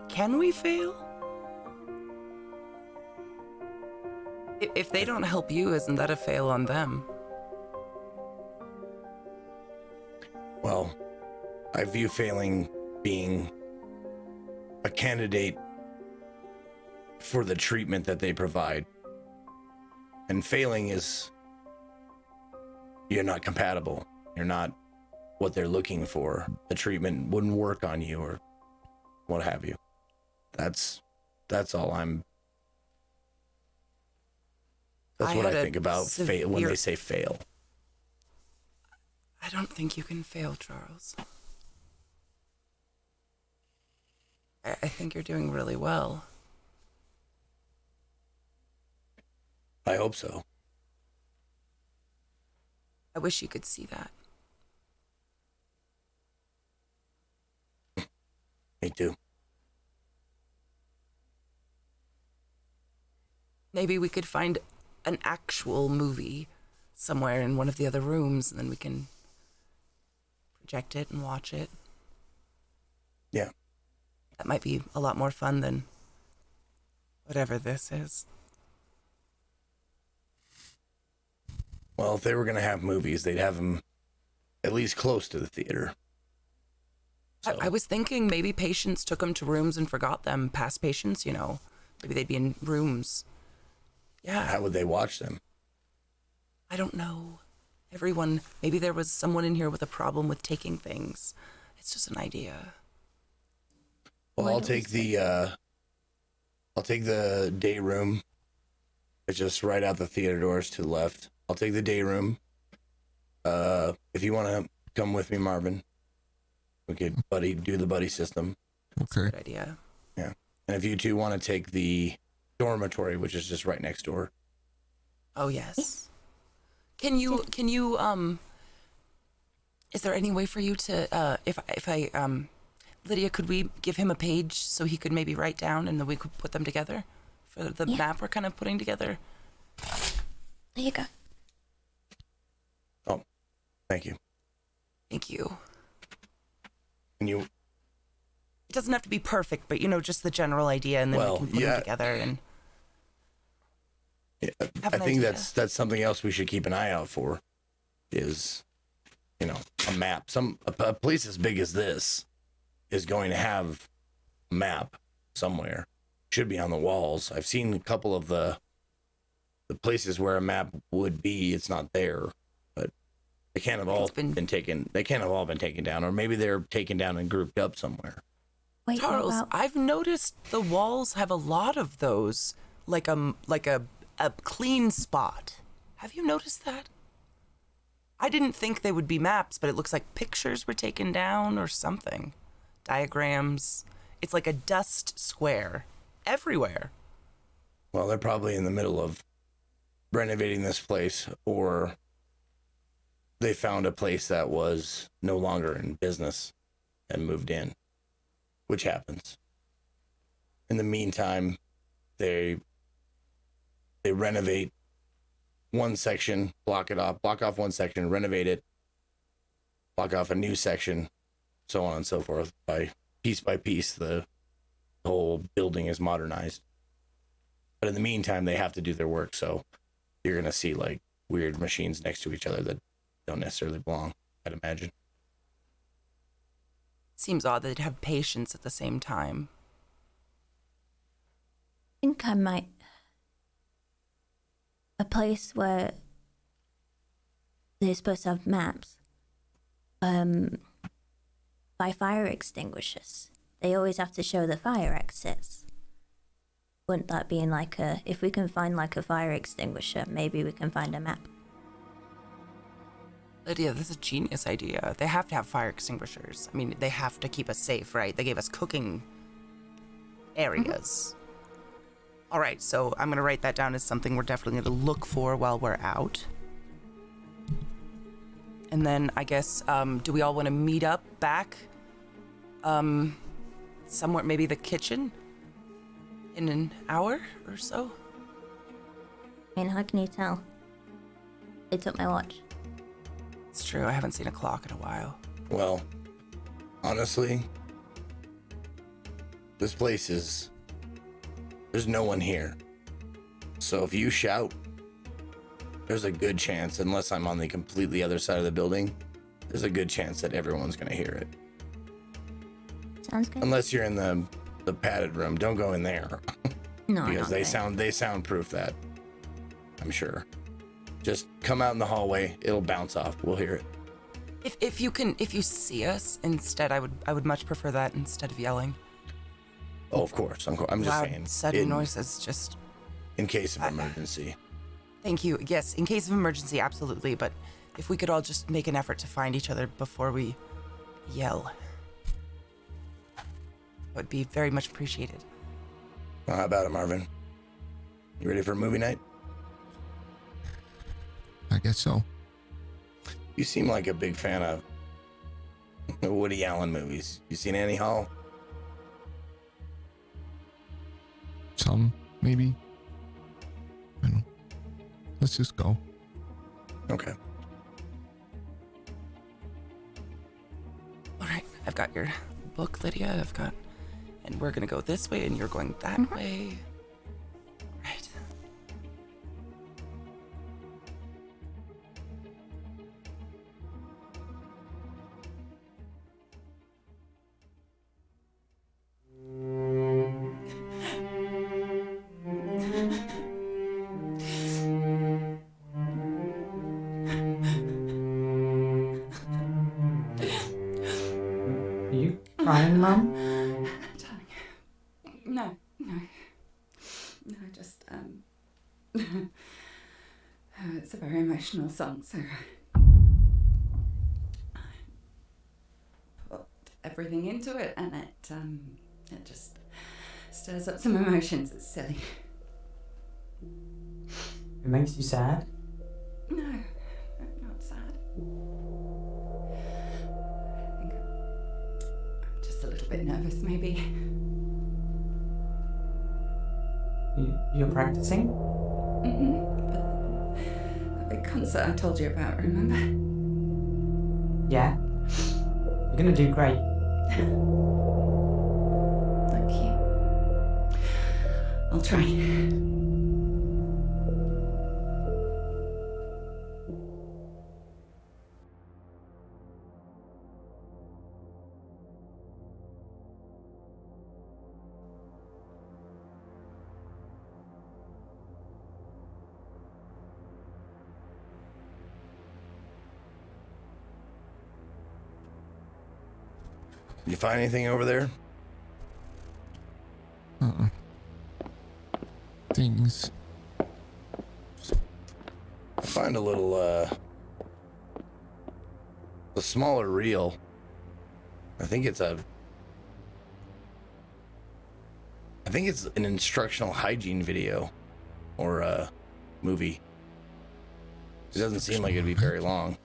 Can we fail? If they don't help you, isn't that a fail on them? Well, I view failing being a candidate for the treatment that they provide. And failing is, you're not compatible. You're not what they're looking for. The treatment wouldn't work on you or what have you. That's all that's what I think about when they say fail. I don't think you can fail, Charles. I think you're doing really well. I hope so. I wish you could see that. Me too. Maybe we could find an actual movie somewhere in one of the other rooms, and then we can project it and watch it. Yeah. That might be a lot more fun than whatever this is. Well, if they were going to have movies, they'd have them at least close to the theater. So. I was thinking maybe patients took them to rooms and forgot them. Past patients, maybe they'd be in rooms. Yeah. How would they watch them? I don't know. Maybe there was someone in here with a problem with taking things. It's just an idea. Well, I'll take the day room. It's just right out the theater doors to the left. I'll take the day room. If you want to come with me, Marvin, we could do the buddy system. Okay. Good idea. Yeah. And if you two want to take the dormitory, which is just right next door. Oh, yes. Can you is there any way for you to, Lydia, could we give him a page so he could maybe write down and then we could put them together for the map we're kind of putting together? There you go. Oh, thank you. Thank you. And you... It doesn't have to be perfect, but, just the general idea, and then we can put them together and... Yeah, I think that's something else we should keep an eye out for, is, a map. A place as big as this is going to have a map somewhere. Should be on the walls. I've seen a couple of the places where a map would be. It's not there, but they can't have all been taken. They can't have all been taken down, or maybe they're taken down and grouped up somewhere. Wait, Charles, I've noticed the walls have a lot of those, like a clean spot. Have you noticed that? I didn't think they would be maps, but it looks like pictures were taken down or something. Diagrams. It's like a dust square everywhere. Well, they're probably in the middle of renovating this place, or they found a place that was no longer in business and moved in, which happens. In the meantime, they renovate one section, block off one section, renovate it, block off a new section, so on and so forth. By piece, the whole building is modernized. But in the meantime, they have to do their work, so you're going to see like weird machines next to each other that don't necessarily belong, I'd imagine. Seems odd that they'd have patients at the same time. I think I might. A place where they're supposed to have maps. By fire extinguishers. They always have to show the fire exits. Wouldn't that be in like a... If we can find like a fire extinguisher, maybe we can find a map. Lydia, this is a genius idea. They have to have fire extinguishers. I mean, they have to keep us safe, right? They gave us cooking areas. All right, so I'm going to write that down as something we're definitely going to look for while we're out. And then I guess, do we all want to meet up back somewhere, maybe the kitchen in an hour or so? I mean, how can you tell? They took my watch. It's true, I haven't seen a clock in a while. Well, honestly, this place is... There's no one here. So if you shout, there's a good chance, unless I'm on the completely other side of the building, there's a good chance that everyone's going to hear it. Sounds good. Unless you're in the padded room. Don't go in there. No, Because they soundproof that, I'm sure. Just come out in the hallway. It'll bounce off. We'll hear it. If you see us instead, I would much prefer that instead of yelling. Oh, of course. I'm just Loud, saying. sudden noises, just... In case of emergency. Thank you. Yes, in case of emergency, absolutely. But if we could all just make an effort to find each other before we yell, that would be very much appreciated. Well, how about it, Marvin? You ready for a movie night? I guess so. You seem like a big fan of the Woody Allen movies. You seen Annie Hall? Some, maybe. I don't know. Let's just go. Okay. All right, I've got your book, Lydia. And we're gonna go this way, and you're going that way. Right. Are you crying, Mum? Darling. No, just, it's a very emotional song, so I put everything into it, and it just stirs up some emotions. It's silly. It makes you sad? No, not sad. I think I'm just a little bit nervous, maybe. You're practicing? That big concert I told you about, remember? Yeah. You're gonna do great. Thank you. I'll try. You find anything over there? Things. I find a little, a smaller reel. I think it's an instructional hygiene video or a movie. It doesn't seem like it'd be very long.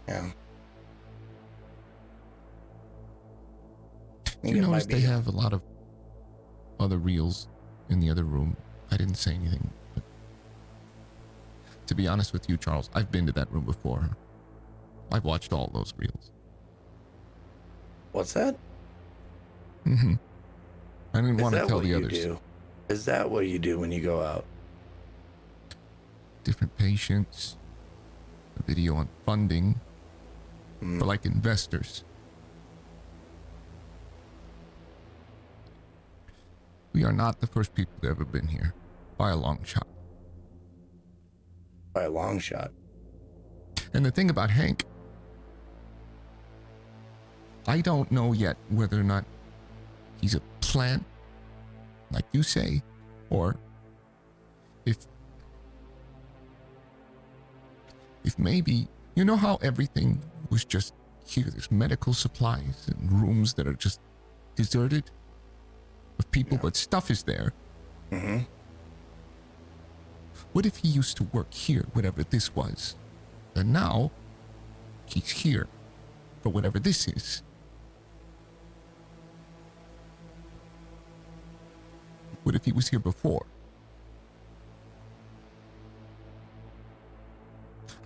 Yeah. You notice they have a lot of other reels in the other room. I didn't say anything. But To be honest with you, Charles, I've been to that room before. I've watched all those reels. What's that? Mm-hmm. I didn't Is want to that tell what the you others. do? Is that what you do when you go out? Different patients. A video on funding for like investors. We are not the first people to ever been here, by a long shot. By a long shot. And the thing about Hank, I don't know yet whether or not he's a plant, like you say, or if maybe, you know how everything was just here, there's medical supplies and rooms that are just deserted of people, but stuff is there. Mm-hmm. What if he used to work here, whatever this was, and now he's here for whatever this is? What if he was here before?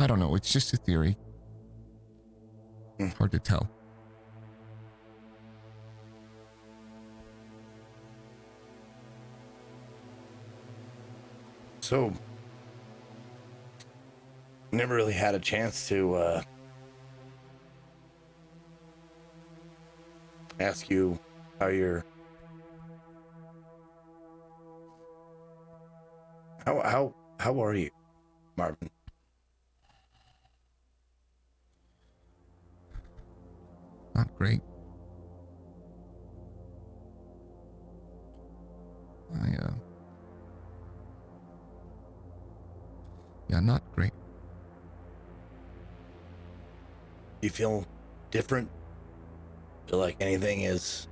I don't know, it's just a theory. Hard to tell. So, never really had a chance to ask you how you're. How are you, Marvin? Not great. Yeah, not great. You feel different? Feel like anything is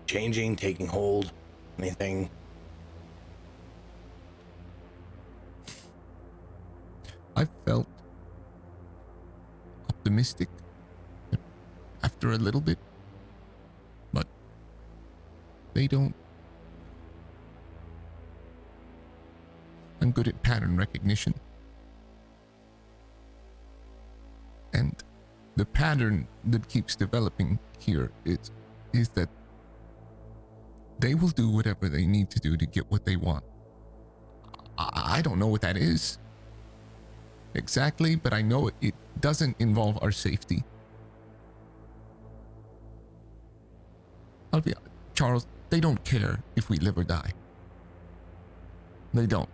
changing, taking hold? Anything? I felt optimistic after a little bit, but they don't. I'm good at pattern recognition. And the pattern that keeps developing here is that they will do whatever they need to do to get what they want. I don't know what that is exactly, but I know it doesn't involve our safety. Charles, they don't care if we live or die. They don't.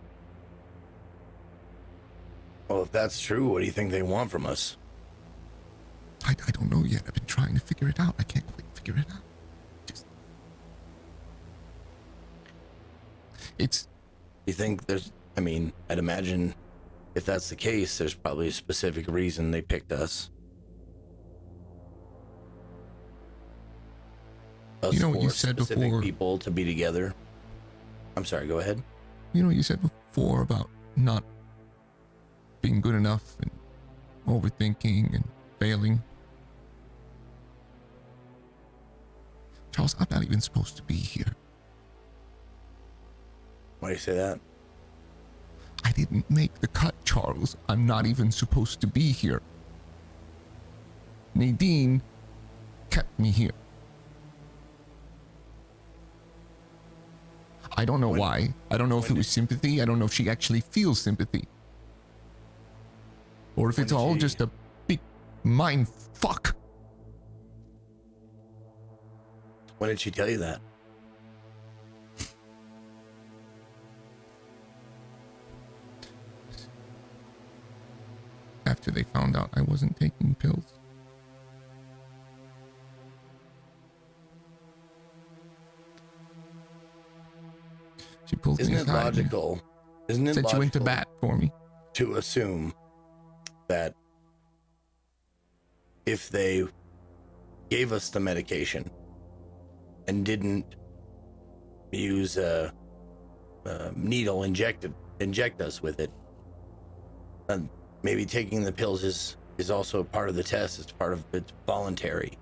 Well, if that's true, what do you think they want from us? I don't know yet. I've been trying to figure it out. I can't quite figure it out. You think there's, I mean, I'd imagine if that's the case, there's probably a specific reason they picked us. You know what you said before? People to be together. I'm sorry, go ahead. You know what you said before about not being good enough and overthinking and failing? Charles, I'm not even supposed to be here. Why do you say that? I didn't make the cut, Charles. I'm not even supposed to be here. Nadine kept me here. I don't know why. I don't know if it was sympathy. I don't know if she actually feels sympathy. Or if it's all just a big mind fuck. When did she tell you that? After they found out I wasn't taking pills. She pulled Isn't me it aside. logical? Isn't it Said she went to logical bat for me. to assume that if they gave us the medication and didn't use a needle inject us with it, and maybe taking the pills is also a part of the test. It's voluntary.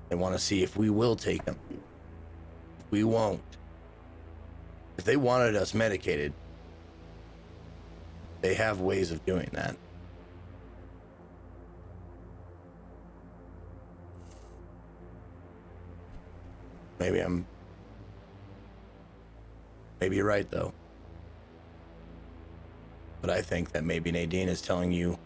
They want to see if we will take them. If we won't. If they wanted us medicated, They have ways of doing that. Maybe you're right, though. But I think that maybe Nadine is telling you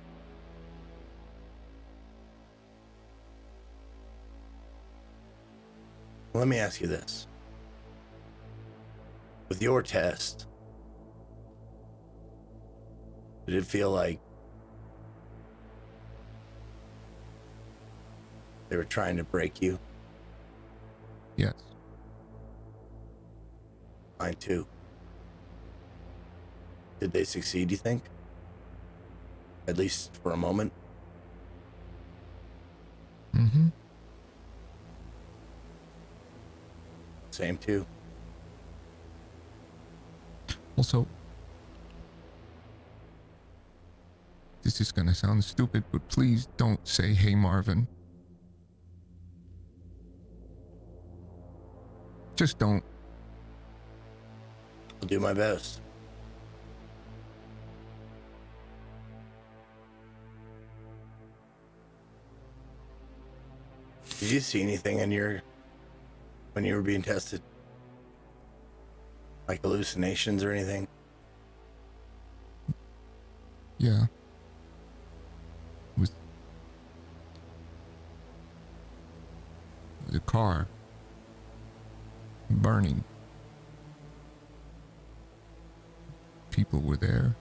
let me ask you this. With your test, did it feel like they were trying to break you? Yes. Mine too. Did they succeed, you think? At least for a moment? Mm-hmm. Same too. Also, this is gonna sound stupid, but please don't say, "Hey, Marvin." Just don't. I'll do my best. Did you see anything when you were being tested? Like hallucinations or anything? Yeah. With the car burning. People were there.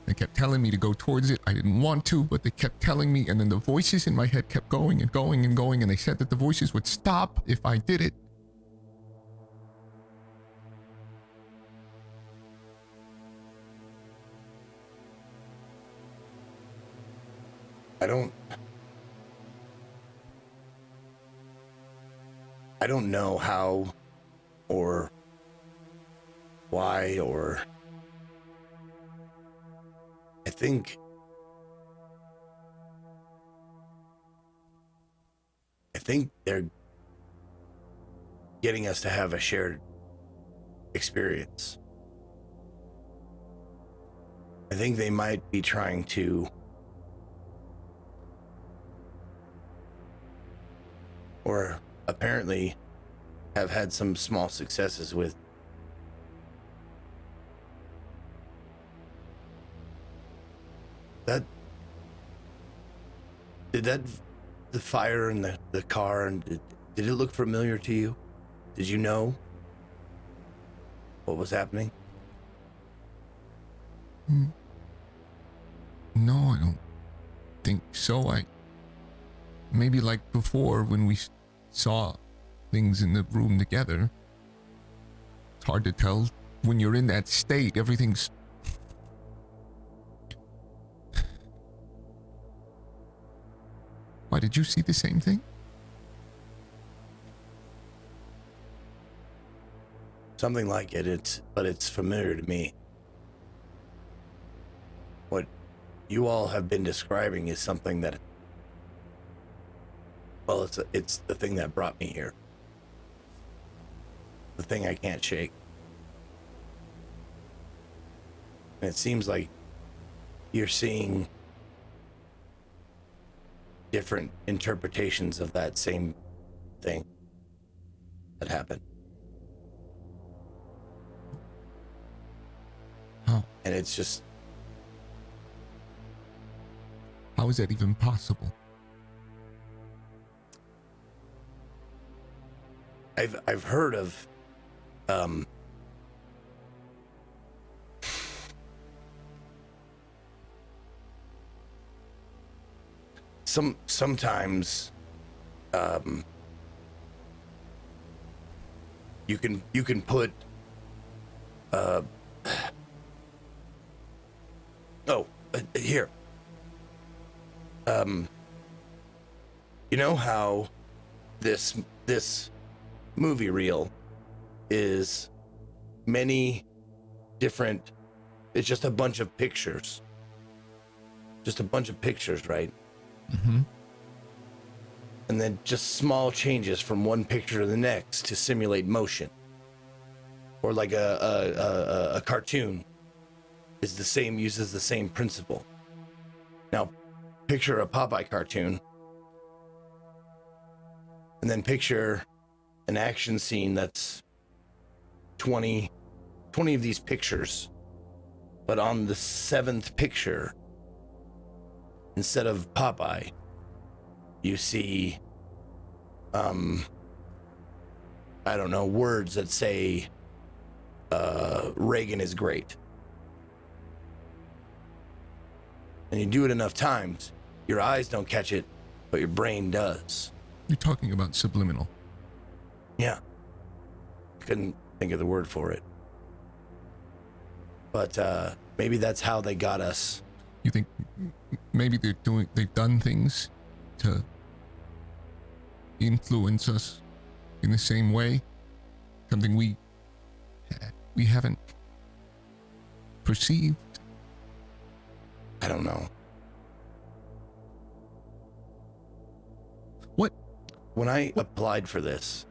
They kept telling me to go towards it. I didn't want to, but they kept telling me, and then the voices in my head kept going and going and going, and they said that the voices would stop if I did it. I don't know how or why or I think they're getting us to have a shared experience. I think they might be trying to or apparently have had some small successes with that. The fire in the car, and did it look familiar to you? Did you know what was happening? No, I don't think so. Maybe like before when we saw things in the room together. It's hard to tell when you're in that state. Everything's... Why, did you see the same thing? Something like it. But it's familiar to me. What you all have been describing is something that, well, it's the thing that brought me here. The thing I can't shake. And it seems like you're seeing different interpretations of that same thing that happened. How? And it's just... How is that even possible? I've heard of sometimes you can put here, you know how this movie reel is many different, it's just a bunch of pictures, right? Mm-hmm. And then just small changes from one picture to the next to simulate motion, or like a cartoon. is the same, uses the same principle. Now, picture a Popeye cartoon, and then picture an action scene that's 20 of these pictures, but on the 7th picture, instead of Popeye, you see, I don't know, words that say, Reagan is great. And you do it enough times, your eyes don't catch it, but your brain does. You're talking about subliminal. Yeah. Couldn't think of the word for it. But maybe that's how they got us. You think maybe they've done things to influence us in the same way? Something we haven't perceived? I don't know. What? When I applied for this,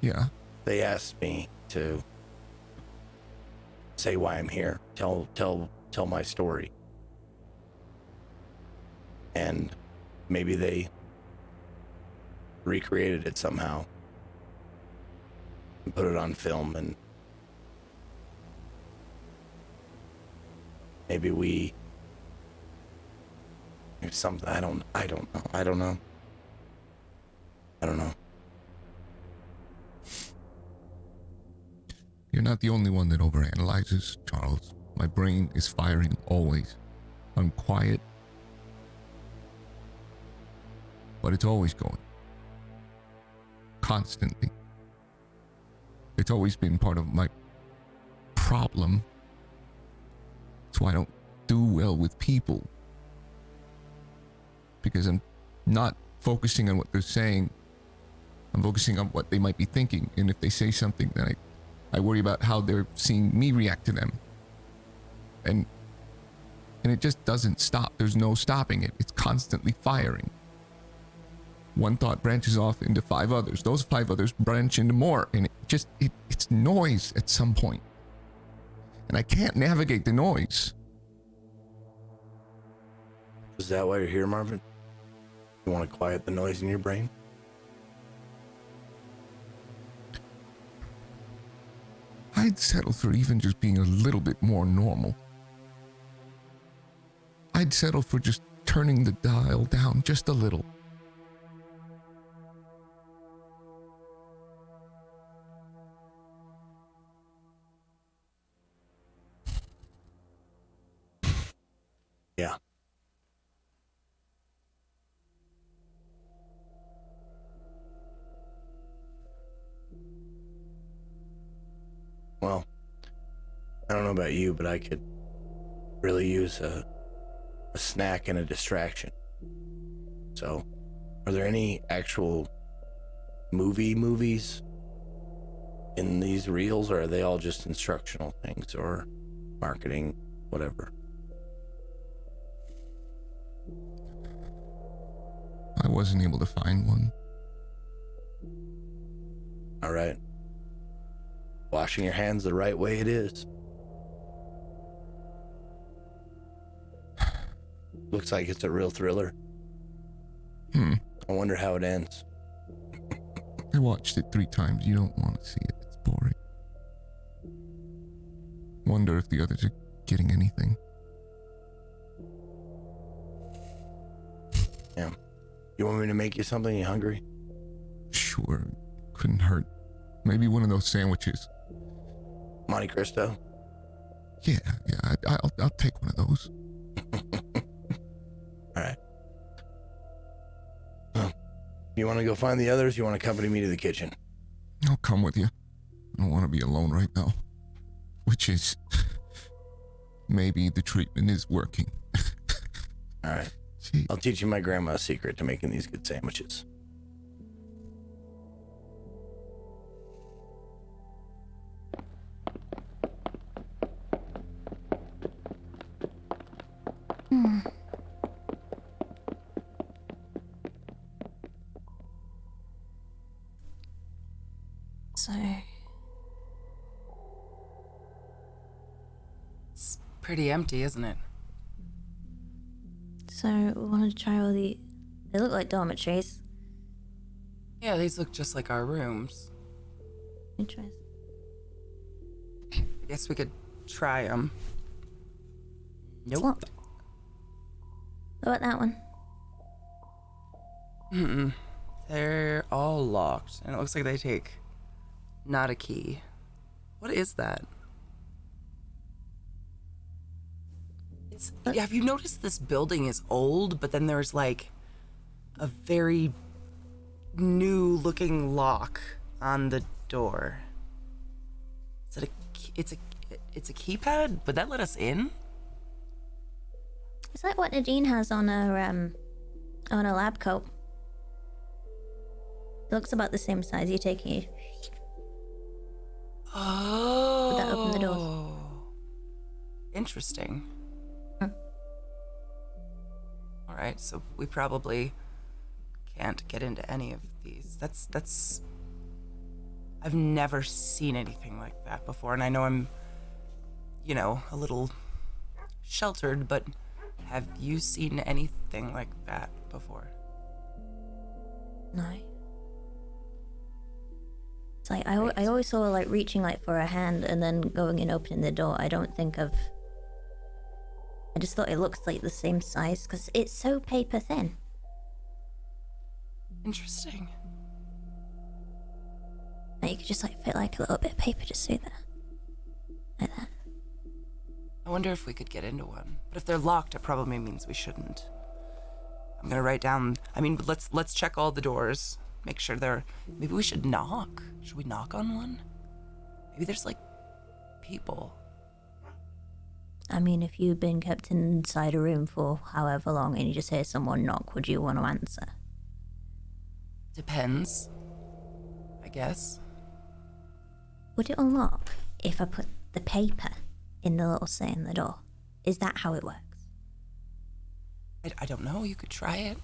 Yeah. they asked me to say why I'm here, tell my story. And maybe they recreated it somehow and put it on film, and maybe something. I don't know. You're not the only one that overanalyzes, Charles. My brain is firing always. I'm quiet, but it's always going. Constantly. It's always been part of my problem. That's why I don't do well with people. Because I'm not focusing on what they're saying. I'm focusing on what they might be thinking. And if they say something, then I worry about how they're seeing me react to them. And it just doesn't stop. There's no stopping it. It's constantly firing. One thought branches off into 5 others. Those 5 others branch into more. And it's noise at some point. And I can't navigate the noise. Is that why you're here, Marvin? You want to quiet the noise in your brain? I'd settle for even just being a little bit more normal. I'd settle for just turning the dial down just a little. Yeah. Well, I don't know about you, but I could really use a snack and a distraction. So, are there any actual movies in these reels, or are they all just instructional things or marketing, whatever? I wasn't able to find one. All right. Washing your hands the right way it is. Looks like it's a real thriller. I wonder how it ends. I watched it 3 times. You don't want to see it. It's boring. Wonder if the others are getting anything. Yeah. You want me to make you something? You hungry? Sure. Couldn't hurt. Maybe one of those sandwiches. Monte Cristo? Yeah. I'll take one of those. All right. Well, you want to go find the others? You want to accompany me to the kitchen? I'll come with you. I don't want to be alone right now. Which is... maybe the treatment is working. All right. Gee. I'll teach you my grandma's secret to making these good sandwiches. So, it's pretty empty, isn't it? So we wanted to try all the. They look like dormitories. Yeah, these look just like our rooms. Interesting. I guess we could try them. It's locked. What about that one? They're all locked, and it looks like they take not a key. What is that? Have you noticed this building is old, but then there's like a very new looking lock on the door? Is it it's a keypad? Would that let us in? It's like what Nadine has on her lab coat. It looks about the same size. You take it. Oh. Would that open the doors? Interesting. All right, so we probably can't get into any of these. That's. I've never seen anything like that before, and I know I'm, a little sheltered, but have you seen anything like that before? No. It's like I always saw her like reaching like for her hand and then going and opening the door. I just thought it looks like the same size because it's so paper thin. Interesting. And you could just like fit like a little bit of paper just so there. Like that. I wonder if we could get into one. But if they're locked, it probably means we shouldn't. I'm gonna write down. Let's check all the doors. Make sure maybe we should knock. Should we knock on one? Maybe there's like people. I mean, if you've been kept inside a room for however long and you just hear someone knock, would you want to answer? Depends, I guess. Would it unlock if I put the paper in the little say in the door? Is that how it works? I don't know. You could try it.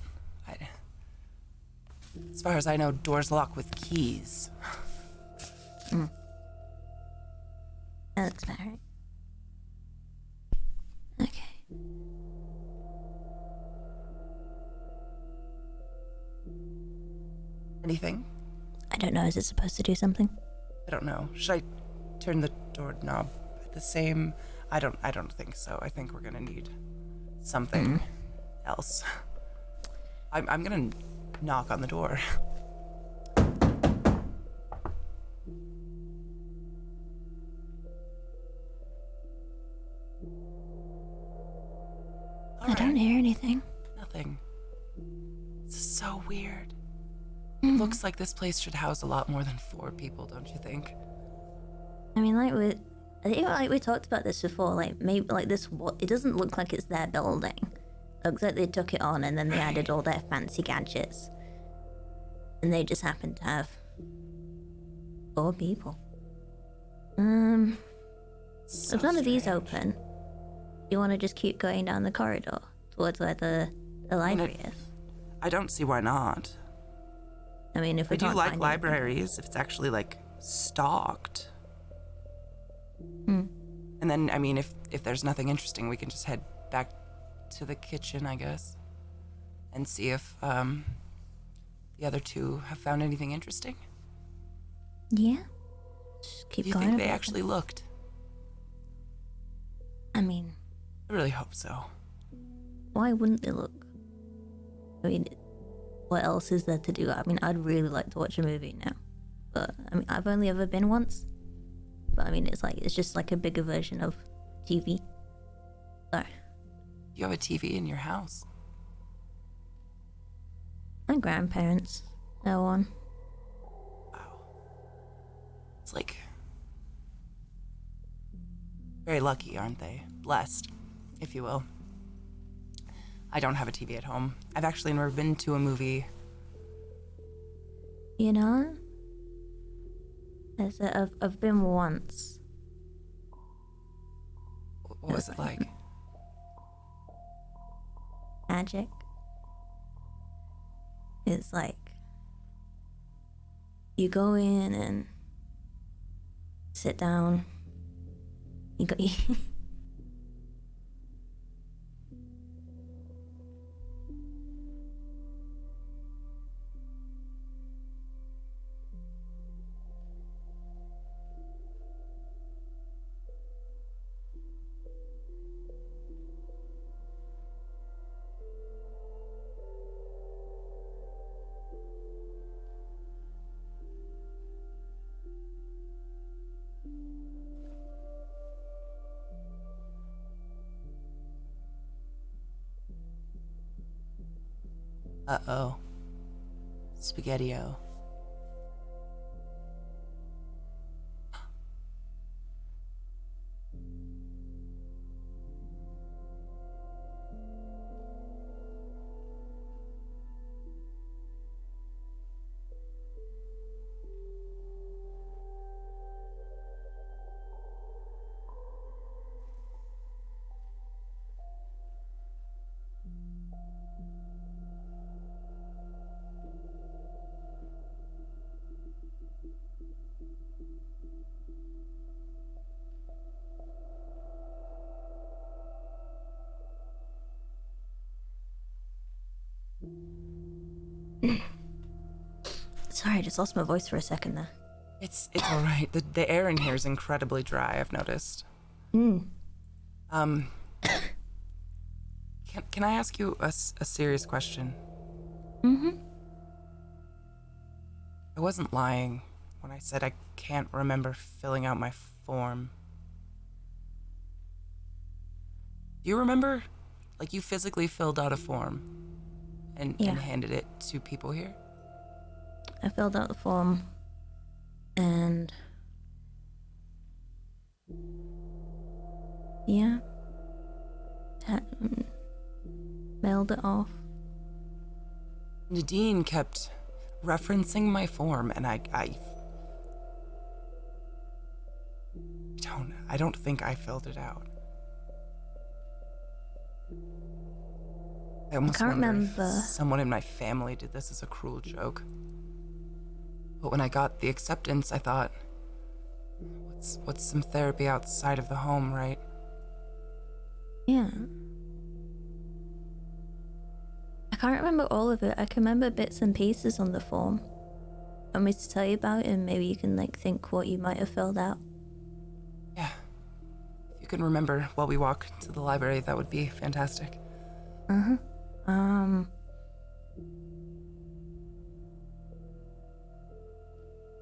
As far as I know, doors lock with keys. That looks about right. Okay. Anything? I don't know. Is it supposed to do something? I don't know. Should I turn the doorknob at the same? I don't think so. I think we're gonna need something else. I'm gonna knock on the door. I don't hear anything. Nothing. This is so weird. It looks like this place should house a lot more than 4 people, don't you think? I mean, I think like we talked about this before. Like maybe like this. It doesn't look like it's their building. It looks like they took it on and then they added all their fancy gadgets, and they just happened to have 4 people. So if none of these strange. open, you want to just keep going down the corridor towards where the library is. I don't see why not. I mean, if we I do can't like find libraries if it's actually like stocked. And then, I mean, if there's nothing interesting, we can just head back to the kitchen, I guess, and see if the other 2 have found anything interesting. anything. Yeah. Just keep Do you going. think they about actually it. looked? I mean, I really hope so. why wouldn't they look? I mean, what else is there to do? I mean, I'd really like to watch a movie now, but I mean, I've only ever been once. But I mean, it's just like a bigger version of TV. So, You have a TV in your house. my grandparents, no one. Wow. It's like very lucky, aren't they? Blessed, if you will. I don't have a TV at home. I've actually never been to a movie. You know, I've been once. What was it like? Magic. It's like you go in and sit down. You Uh-oh. Spaghetti-o. Sorry, I just lost my voice for a second there. It's all right. The air in here is incredibly dry, I've noticed. Mm. Can I ask you a serious question? Mm-hmm. I wasn't lying when I said I can't remember filling out my form. Do you remember, like, you physically filled out a form and handed it to people here? I filled out the form and mailed it off. Nadine kept referencing my form, and I don't think I filled it out. I almost can't wonder remember. if someone in my family did this as a cruel joke. But when I got the acceptance, I thought, what's some therapy outside of the home, right? Yeah. I can't remember all of it. I can remember bits and pieces on the form. Want me to tell you about it, and maybe you can think what you might have filled out? Yeah. If you can remember while we walk to the library, that would be fantastic. Uh-huh.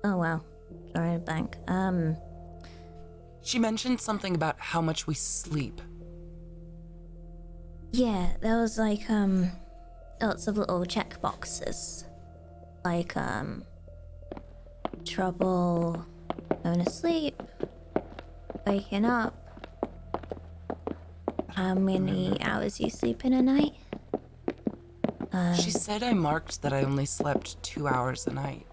Oh wow. Sorry, I blank. She mentioned something about how much we sleep. Yeah, there was lots of little check boxes. Like, trouble going to sleep, waking up, how many hours you sleep in a night. She said I marked that I only slept 2 hours a night.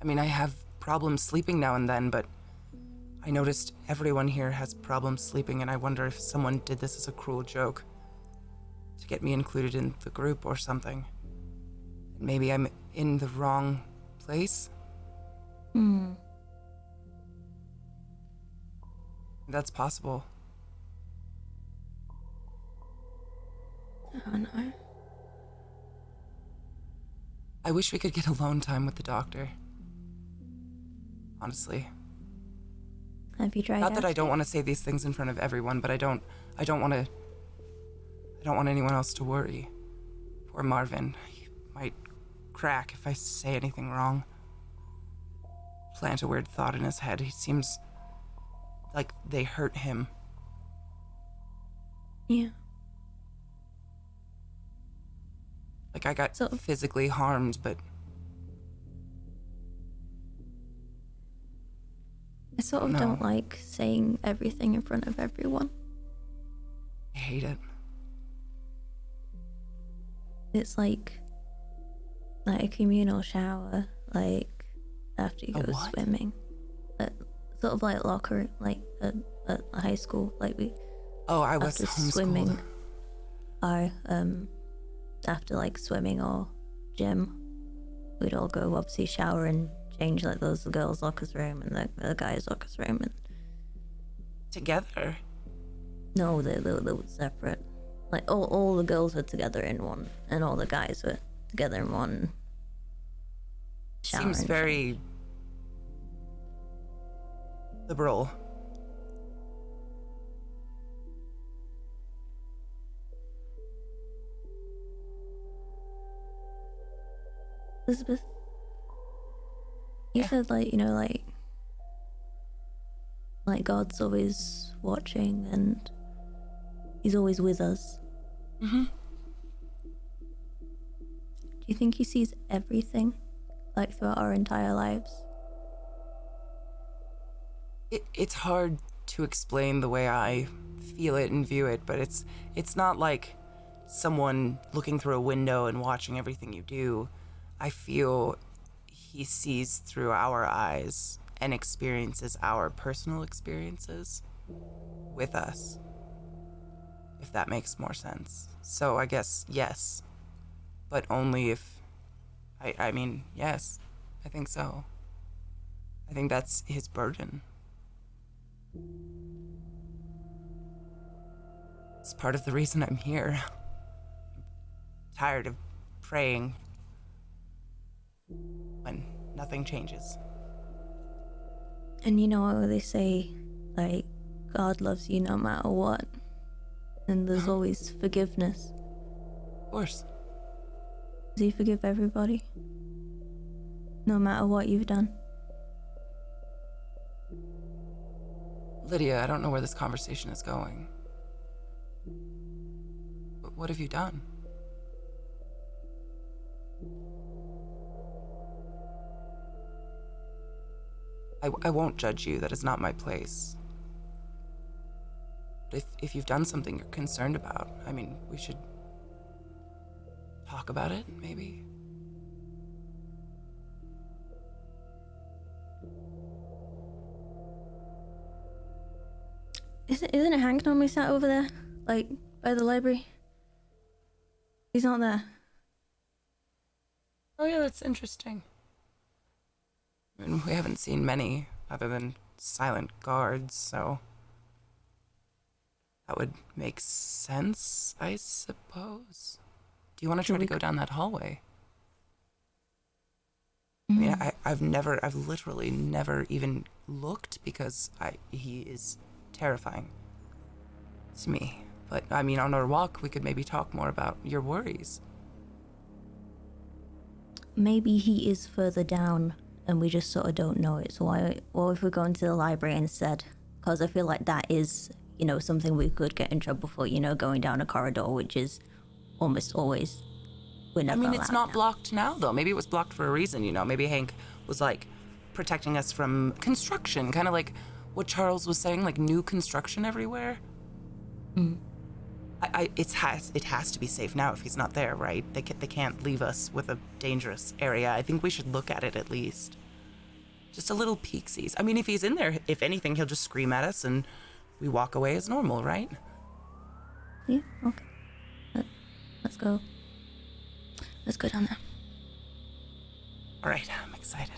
And I have problems sleeping now and then, but I noticed everyone here has problems sleeping, and I wonder if someone did this as a cruel joke to get me included in the group or something. Maybe I'm in the wrong place? That's possible. Oh no. I wish we could get alone time with the doctor. Honestly. Have you tried? Not that I don't want to say these things in front of everyone, but I don't want anyone else to worry. Poor Marvin. He might crack if I say anything wrong. Plant a weird thought in his head. He seems like they hurt him. Yeah. Like I got physically harmed, but I sort of don't like saying everything in front of everyone. I hate it. It's like a communal shower, like after you go swimming. Sort of like locker, like at high school, like we. Oh, I was after homeschooled. Swimming. After like swimming or gym, we'd all go obviously shower and change like those the girls' lockers room and the guys' lockers room and. Together? No, they were separate. Like all the girls were together in one, and all the guys were together in one. Shower. Seems very liberal. Elizabeth, you said like God's always watching and He's always with us. Mm-hmm. you think he sees everything, like throughout our entire lives? It's hard to explain the way I feel it and view it, but it's not like someone looking through a window and watching everything you do. I feel he sees through our eyes and experiences our personal experiences with us, if that makes more sense. So I guess yes, but only if I mean, yes, I think so. I think that's his burden. It's part of the reason I'm here. I'm tired of praying when nothing changes. And you know how they say, like, God loves you no matter what, and there's always forgiveness. Of course. Does he forgive everybody? No matter what you've done? Lydia, I don't know where this conversation is going. But what have you done? I won't judge you. That is not my place. But if you've done something you're concerned about, I mean, we should talk about it, maybe? Isn't it Hank normally sat over there? Like, by the library? He's not there. Oh yeah, that's interesting. I mean, we haven't seen many other than silent guards, so that would make sense, I suppose. Do you want to try to go down that hallway? I mean, I've literally never even looked because he is terrifying to me. But I mean, on our walk, we could maybe talk more about your worries. Maybe he is further down and we just sort of don't know it. So what if we go into the library instead? Because I feel like that is, you know, something we could get in trouble for, you know, going down a corridor, which is almost always, we're never I mean, it's allowed not now. blocked now, though. Maybe it was blocked for a reason, you know. Maybe Hank was, like, protecting us from construction, kind of like what Charles was saying, like new construction everywhere. It has to be safe now if he's not there, right? They can't leave us with a dangerous area. I think we should look at it at least. Just a little peeksies. I mean, if he's in there, if anything, he'll just scream at us and we walk away as normal, right? Yeah, okay. Let's go. Let's go down there. All right, I'm excited.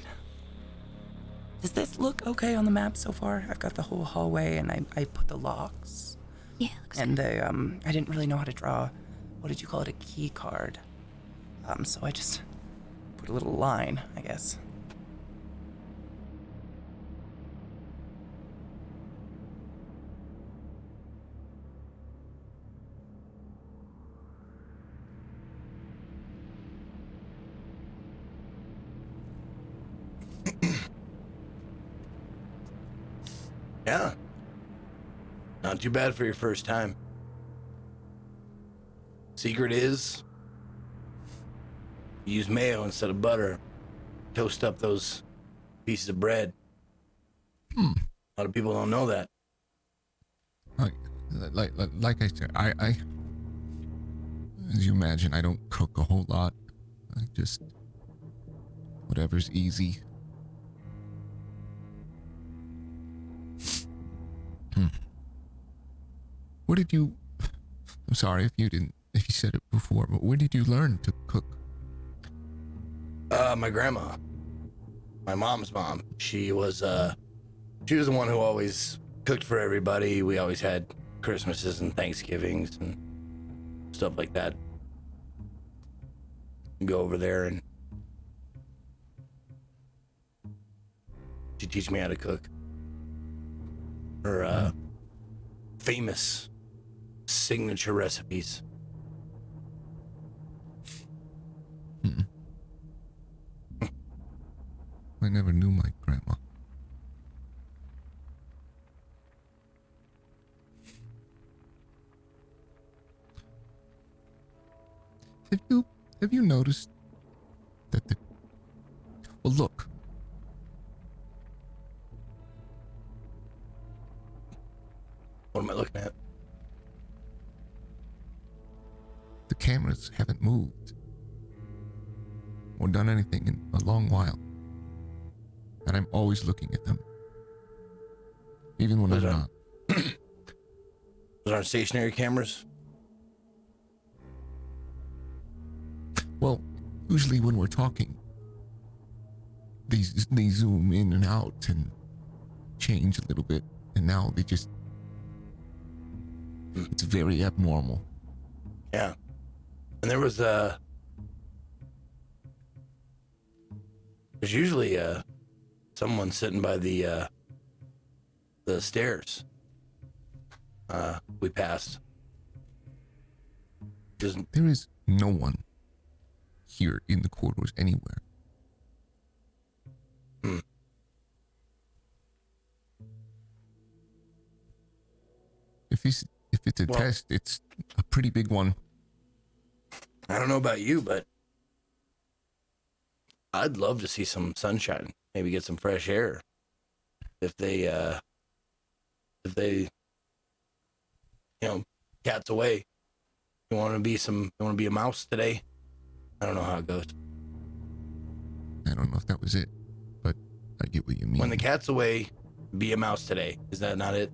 Does this look okay on the map so far? I've got the whole hallway and I put the locks. Yeah, looks And I didn't really know how to draw, what did you call it, a key card. So I just put a little line, I guess. Yeah. Not too bad for your first time. Secret is, use mayo instead of butter. Toast up those pieces of bread. A lot of people don't know that. Like I said, I as you imagine, I don't cook a whole lot. I just whatever's easy. Where did you? I'm sorry if you said it before, but where did you learn to cook? My grandma, my mom's mom. She was the one who always cooked for everybody. We always had Christmases and Thanksgivings and stuff like that. Go over there and she teach me how to cook. Her famous signature recipes. I never knew my grandma. Have you noticed that the... Well, look. What am I looking at? The cameras haven't moved or done anything in a long while. And I'm always looking at them. Even when I'm not. Those aren't stationary cameras? Well, usually when we're talking, they zoom in and out and change a little bit. And now they just... It's very abnormal. Yeah. And there's usually someone sitting by the stairs. We passed. There is no one here in the corridors anywhere. If it's a test, it's a pretty big one. I don't know about you, but I'd love to see some sunshine. Maybe get some fresh air. If they, cat's away. You want to be a mouse today? I don't know how it goes. I don't know if that was it, but I get what you mean. When the cat's away, be a mouse today. Is that not it?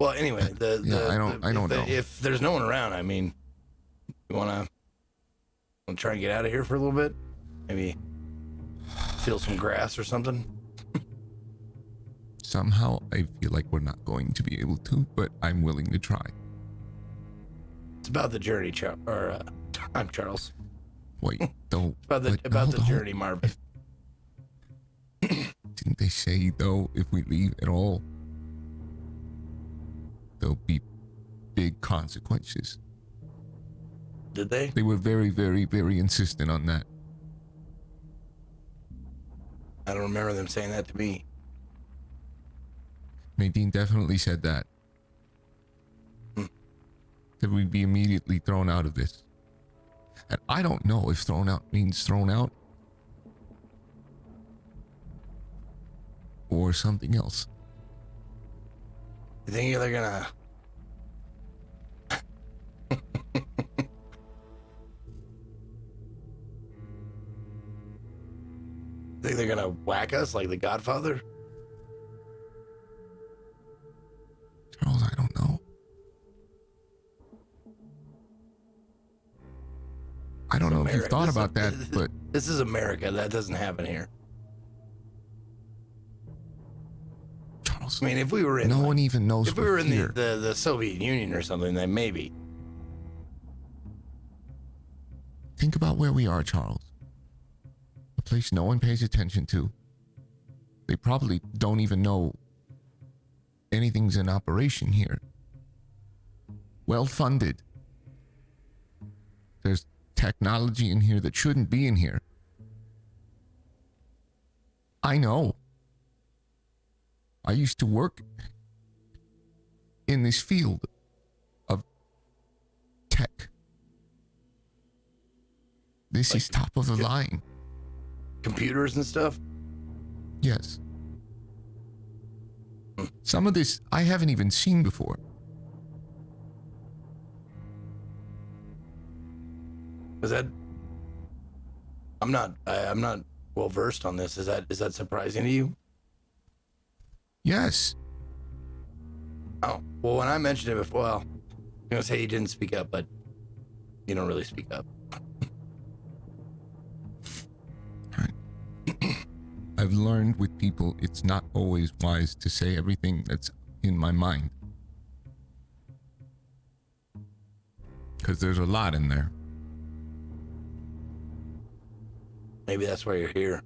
Well, anyway, I don't know. If there's no one around, I mean, you want to try and get out of here for a little bit? Maybe feel some grass or something? Somehow, I feel like we're not going to be able to, but I'm willing to try. It's about the journey, I'm Charles. Wait, though. about the journey, Marvin. Didn't they say, though, if we leave at all, there'll be big consequences? Did they? They were very, very, very insistent on that. I don't remember them saying that to me. Nadine definitely said that. That we'd be immediately thrown out of this. And I don't know if thrown out means thrown out or something else. You think they're gonna... Think they're gonna whack us like the Godfather? Charles, I don't know. I don't know if you've thought about that, but... This is America. That doesn't happen here. Charles, I mean, if we were in... No one even knows. If we were in the Soviet Union or something, then maybe. Think about where we are, Charles. A place no one pays attention to. They probably don't even know anything's in operation here. Well funded. There's technology in here that shouldn't be in here. I know. I used to work in this field of tech. This is top of the line. Computers and stuff? Yes. Some of this I haven't even seen before. Is that... I'm not well versed on this. Is that surprising to you? Yes. Oh, well, when I mentioned it before, well, I'm gonna say you didn't speak up, but you don't really speak up. I've learned with people it's not always wise to say everything that's in my mind. Because there's a lot in there. Maybe that's why you're here.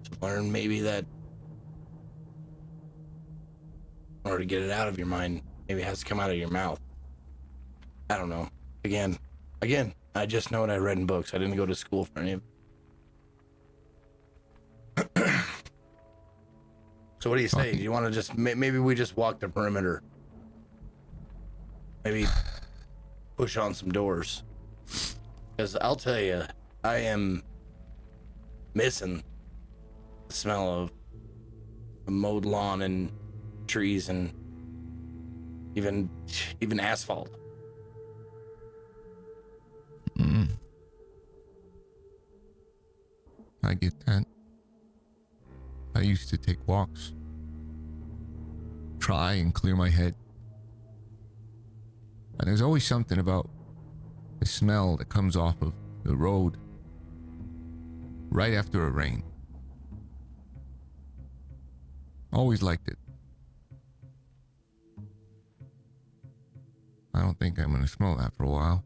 To learn maybe that in order to get it out of your mind, maybe it has to come out of your mouth. I don't know. Again, I just know what I read in books. I didn't go to school for any of it. So what do you say? Do you want to maybe we just walk the perimeter? Maybe push on some doors. Because I'll tell you, I am missing the smell of a mowed lawn and trees and even asphalt. I get that. I used to take walks. Try and clear my head. And there's always something about the smell that comes off of the road right after a rain. Always liked it. I don't think I'm gonna smell that for a while.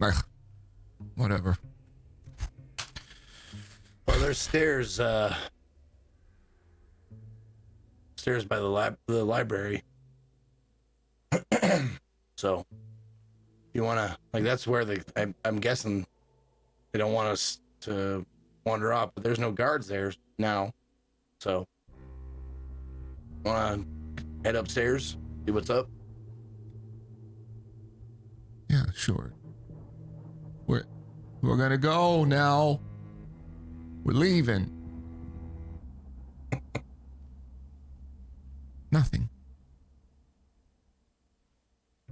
Ugh, whatever. Well, there's stairs by the library. So, if you wanna, like, that's where I'm guessing they don't want us to wander off, but there's no guards there now. So, wanna head upstairs, see what's up? Yeah, sure. We're gonna go now. We're leaving. Nothing.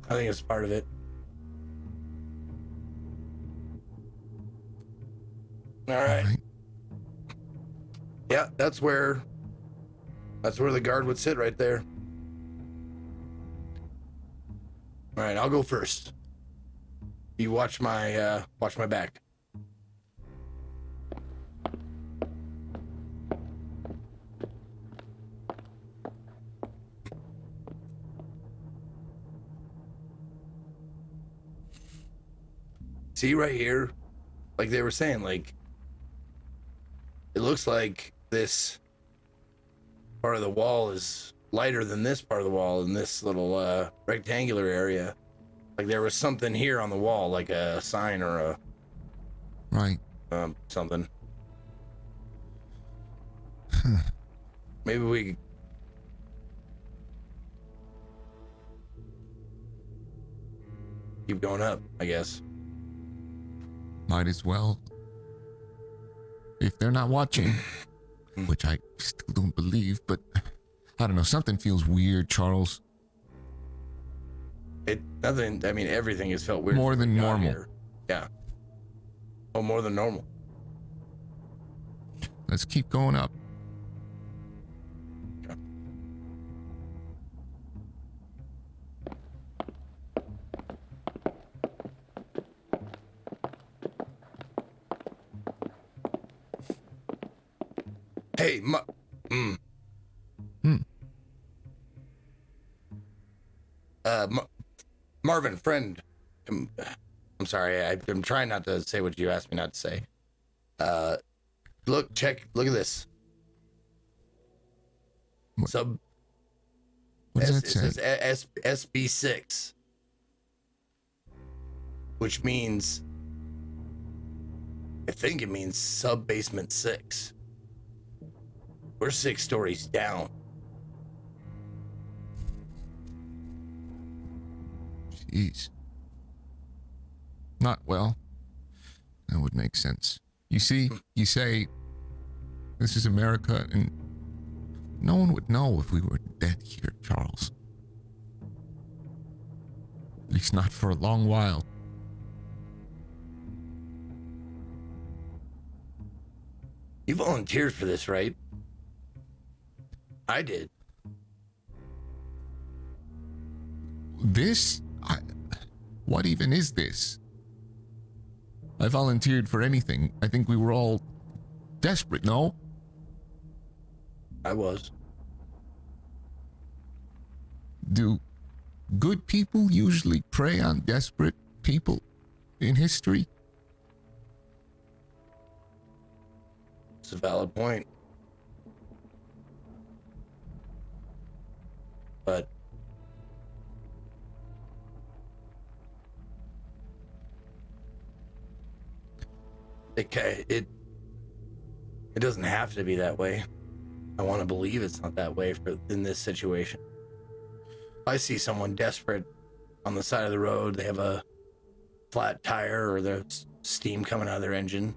I think it's part of it. All right. Yeah, that's where the guard would sit right there. All right, I'll go first. You watch my back. See right here, like they were saying, like it looks like this part of the wall is lighter than this part of the wall in this little rectangular area. Like there was something here on the wall, like a sign or a Right. Something. Maybe we keep going up, I guess. Might as well. If they're not watching, which I still don't believe, but I don't know, something feels weird, Charles. Everything has felt weird. More than since we got normal. here. Yeah. Oh, more than normal. Let's keep going up. Hey, Marvin, friend. I'm sorry. I'm trying not to say what you asked me not to say. Look at this. What? Sub. What does It that say? says SB6, which means, I think it means sub basement 6. We're 6 stories down. Jeez. Not well. That would make sense. You see, you say, this is America, and no one would know if we were dead here, Charles. At least not for a long while. You volunteered for this, right? I did. This? What even is this? I volunteered for anything. I think we were all desperate, no? I was. Do good people usually prey on desperate people in history? It's a valid point. But it doesn't have to be that way. I want to believe it's not that way in this situation. If I see someone desperate on the side of the road. They have a flat tire or there's steam coming out of their engine.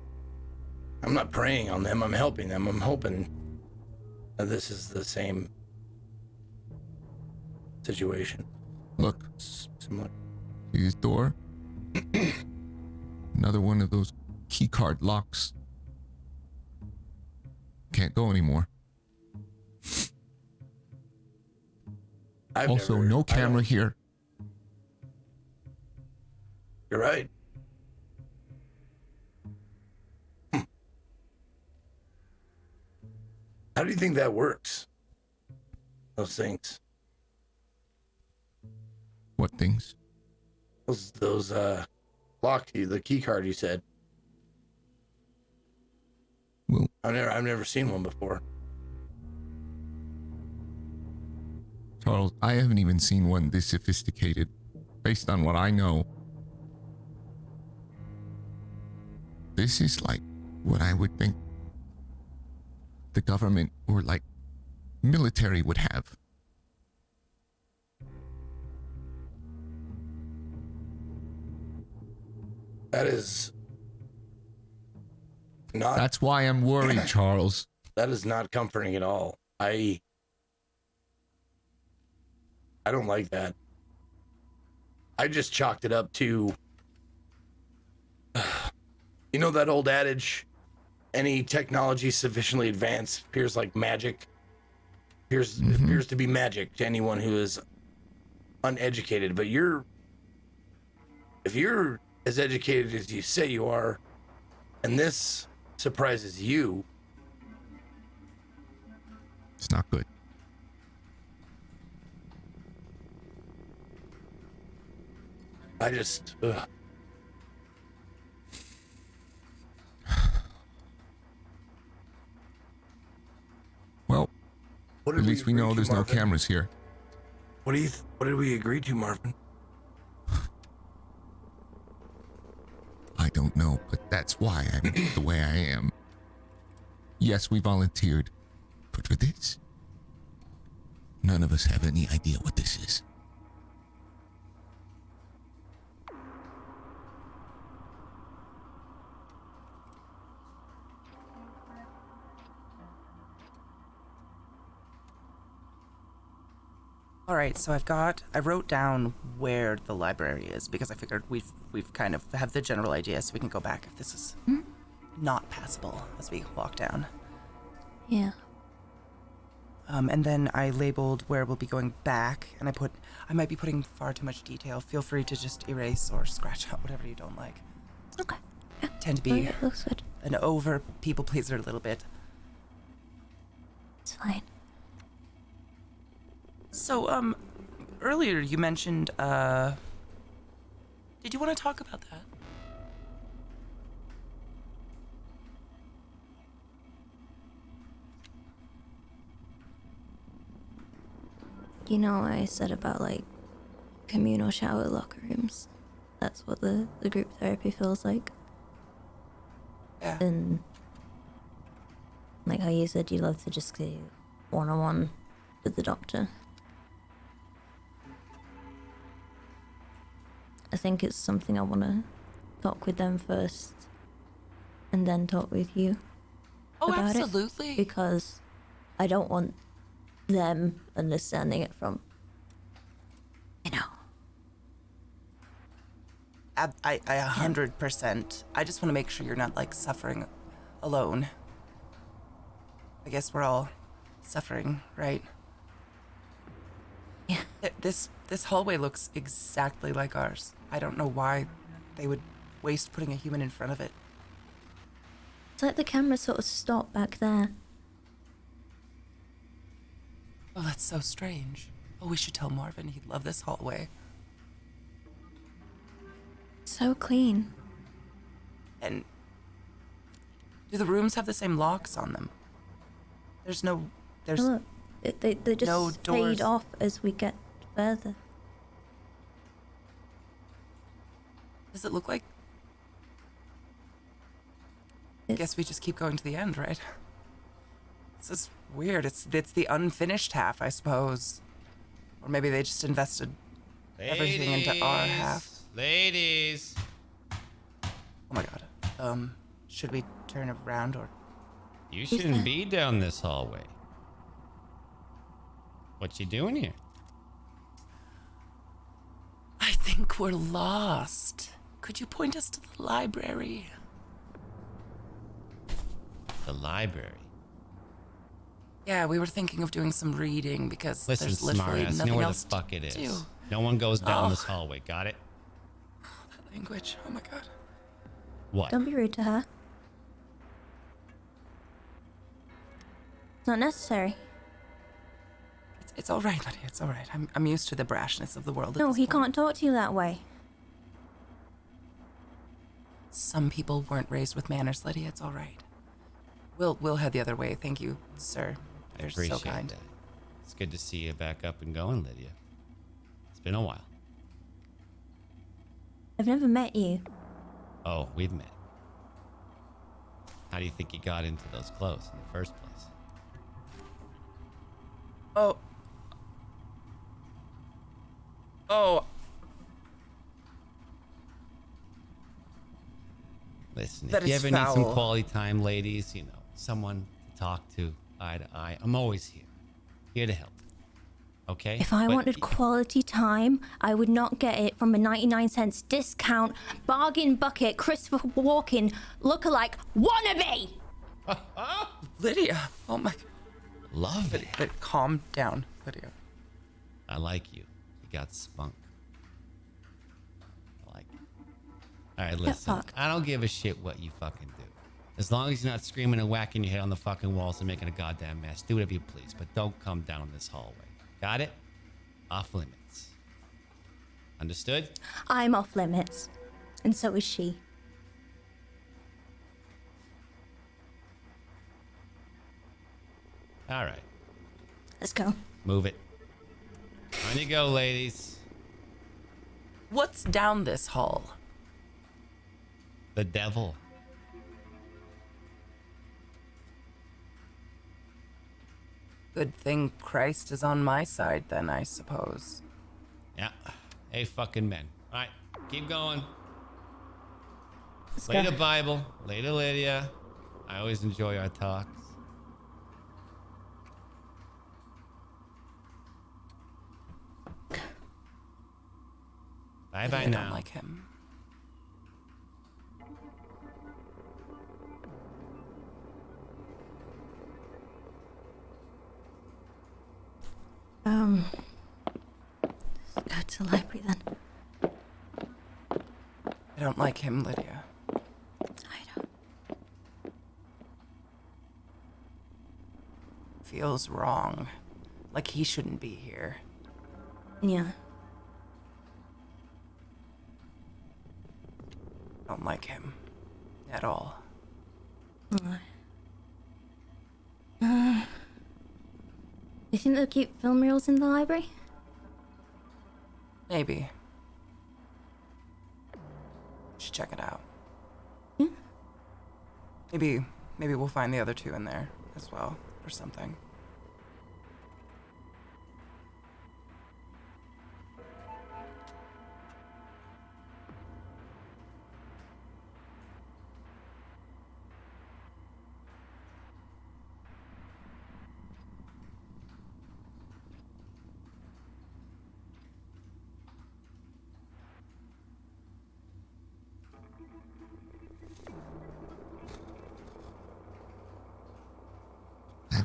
I'm not preying on them. I'm helping them. I'm hoping that this is the same situation. Look, Similar. see this door? Another one of those keycard locks. Can't go anymore. Also, no camera here. You're right. How do you think that works? Those things. What things? Those locked you, the key card you said. Well, I've never seen one before. Charles, I haven't even seen one this sophisticated. Based on what I know, this is like what I would think the government or like military would have. That is not. That's why I'm worried, Charles. That is not comforting at all. I don't like that. I just chalked it up to, you know that old adage, any technology sufficiently advanced appears like magic. Appears to be magic to anyone who is uneducated. But if you're as educated as you say you are, and this surprises you, It's not good. I just, Well, What at did least we agree know to, there's no Marvin? cameras here. What did we agree to, Marvin? I don't know, but that's why I'm the way I am. Yes, we volunteered, but for this, none of us have any idea what this is. All right, so I wrote down where the library is because I figured we've kind of have the general idea, so we can go back if this is not passable as we walk down. Yeah. And then I labeled where we'll be going back, and I might be putting far too much detail. Feel free to just erase or scratch out whatever you don't like. Okay. Yeah. Tend to Oh, be yeah, looks good. an over people pleaser a little bit. It's fine. So, earlier you mentioned, did you want to talk about that? You know what I said about, like, communal shower locker rooms? That's what the group therapy feels like. Yeah. And, like how you said you love to just go one-on-one with the doctor. I think it's something I want to talk with them first and then talk with you about absolutely. it. Because I don't want them understanding it from, you know. I 100%. I just want to make sure you're not, like, suffering alone. I guess we're all suffering, right? Yeah. This hallway looks exactly like ours. I don't know why they would waste putting a human in front of it. It's like the camera sort of stopped back there. Oh, that's so strange. Oh, we should tell Marvin. He'd love this hallway. So clean. And do the rooms have the same locks on them? There's Oh, look, they just no doors. fade off as we get further. Does it look like? I guess we just keep going to the end, right? This is weird. It's the unfinished half, I suppose. Or maybe they just invested everything into our half. Ladies. Oh my god. Should we turn around or? You shouldn't be down this hallway. What you doing here? I think we're lost. Could you point us to the library? The library. Yeah, we were thinking of doing some reading because Listen, there's literally smartass, you nothing know where the else fuck it to is. do. No one goes down Oh. this hallway, got it? That language. Oh my god. What? Don't be rude to her. It's not necessary. It's all right, Lydia. It's all right. I'm used to the brashness of the world. At No, this he point. can't talk to you that way. Some people weren't raised with manners, Lydia. It's all right. We'll head the other way. Thank you, sir. I You're appreciate so kind. that. It's good to see you back up and going, Lydia. It's been a while. I've never met you. Oh, we've met. How do you think you got into those clothes in the first place? Oh. Listen, That if you is ever need some foul. quality time, ladies, you know, someone to talk to eye to eye, I'm always here. Here to help. Okay? If I But wanted quality time, I would not get it from a 99 cents discount, bargain bucket, Christopher Walken lookalike wannabe! Lydia. Oh my. love it. But calm down, Lydia. I like you. You got spunk. I like it. All right, listen. fuck. I don't give a shit what you fucking do. As long as you're not screaming and whacking your head on the fucking walls and making a goddamn mess, do whatever you please. But don't come down this hallway. Got it? Off limits. Understood? I'm off limits. And so is she. All right. Let's go. Move it. On you go, ladies. What's down this hall? The devil. Good thing Christ is on my side, then, I suppose. Yeah. Hey, fucking men. All right. Keep going. Let's Lay go. the Bible. Lay to Lydia. I always enjoy our talks. Bye bye I now. don't like him. Let's go to the library then. I don't like him, Lydia. I don't. Feels wrong. Like he shouldn't be here. Yeah. Don't like him. At all. You think they'll keep film reels in the library? Maybe. Should check it out. Yeah. Maybe we'll find the other two in there as well, or something.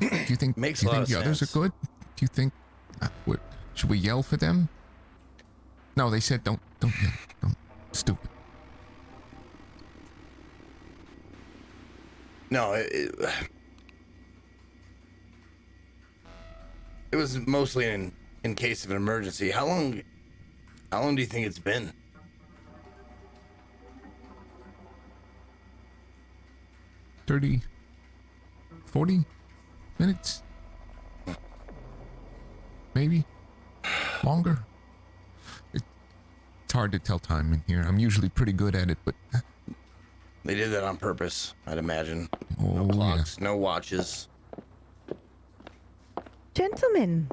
Do you think, Makes do a you lot think of the others are sense. good? Do you think, should we yell for them? No, they said don't yell. Don't. Stupid. No, it was mostly in case of an emergency. How long do you think it's been? $30, 40 minutes? Maybe longer. It's hard to tell time in here. I'm usually pretty good at it, but They did that on purpose, I'd imagine. No oh, clocks, no watches. Gentlemen,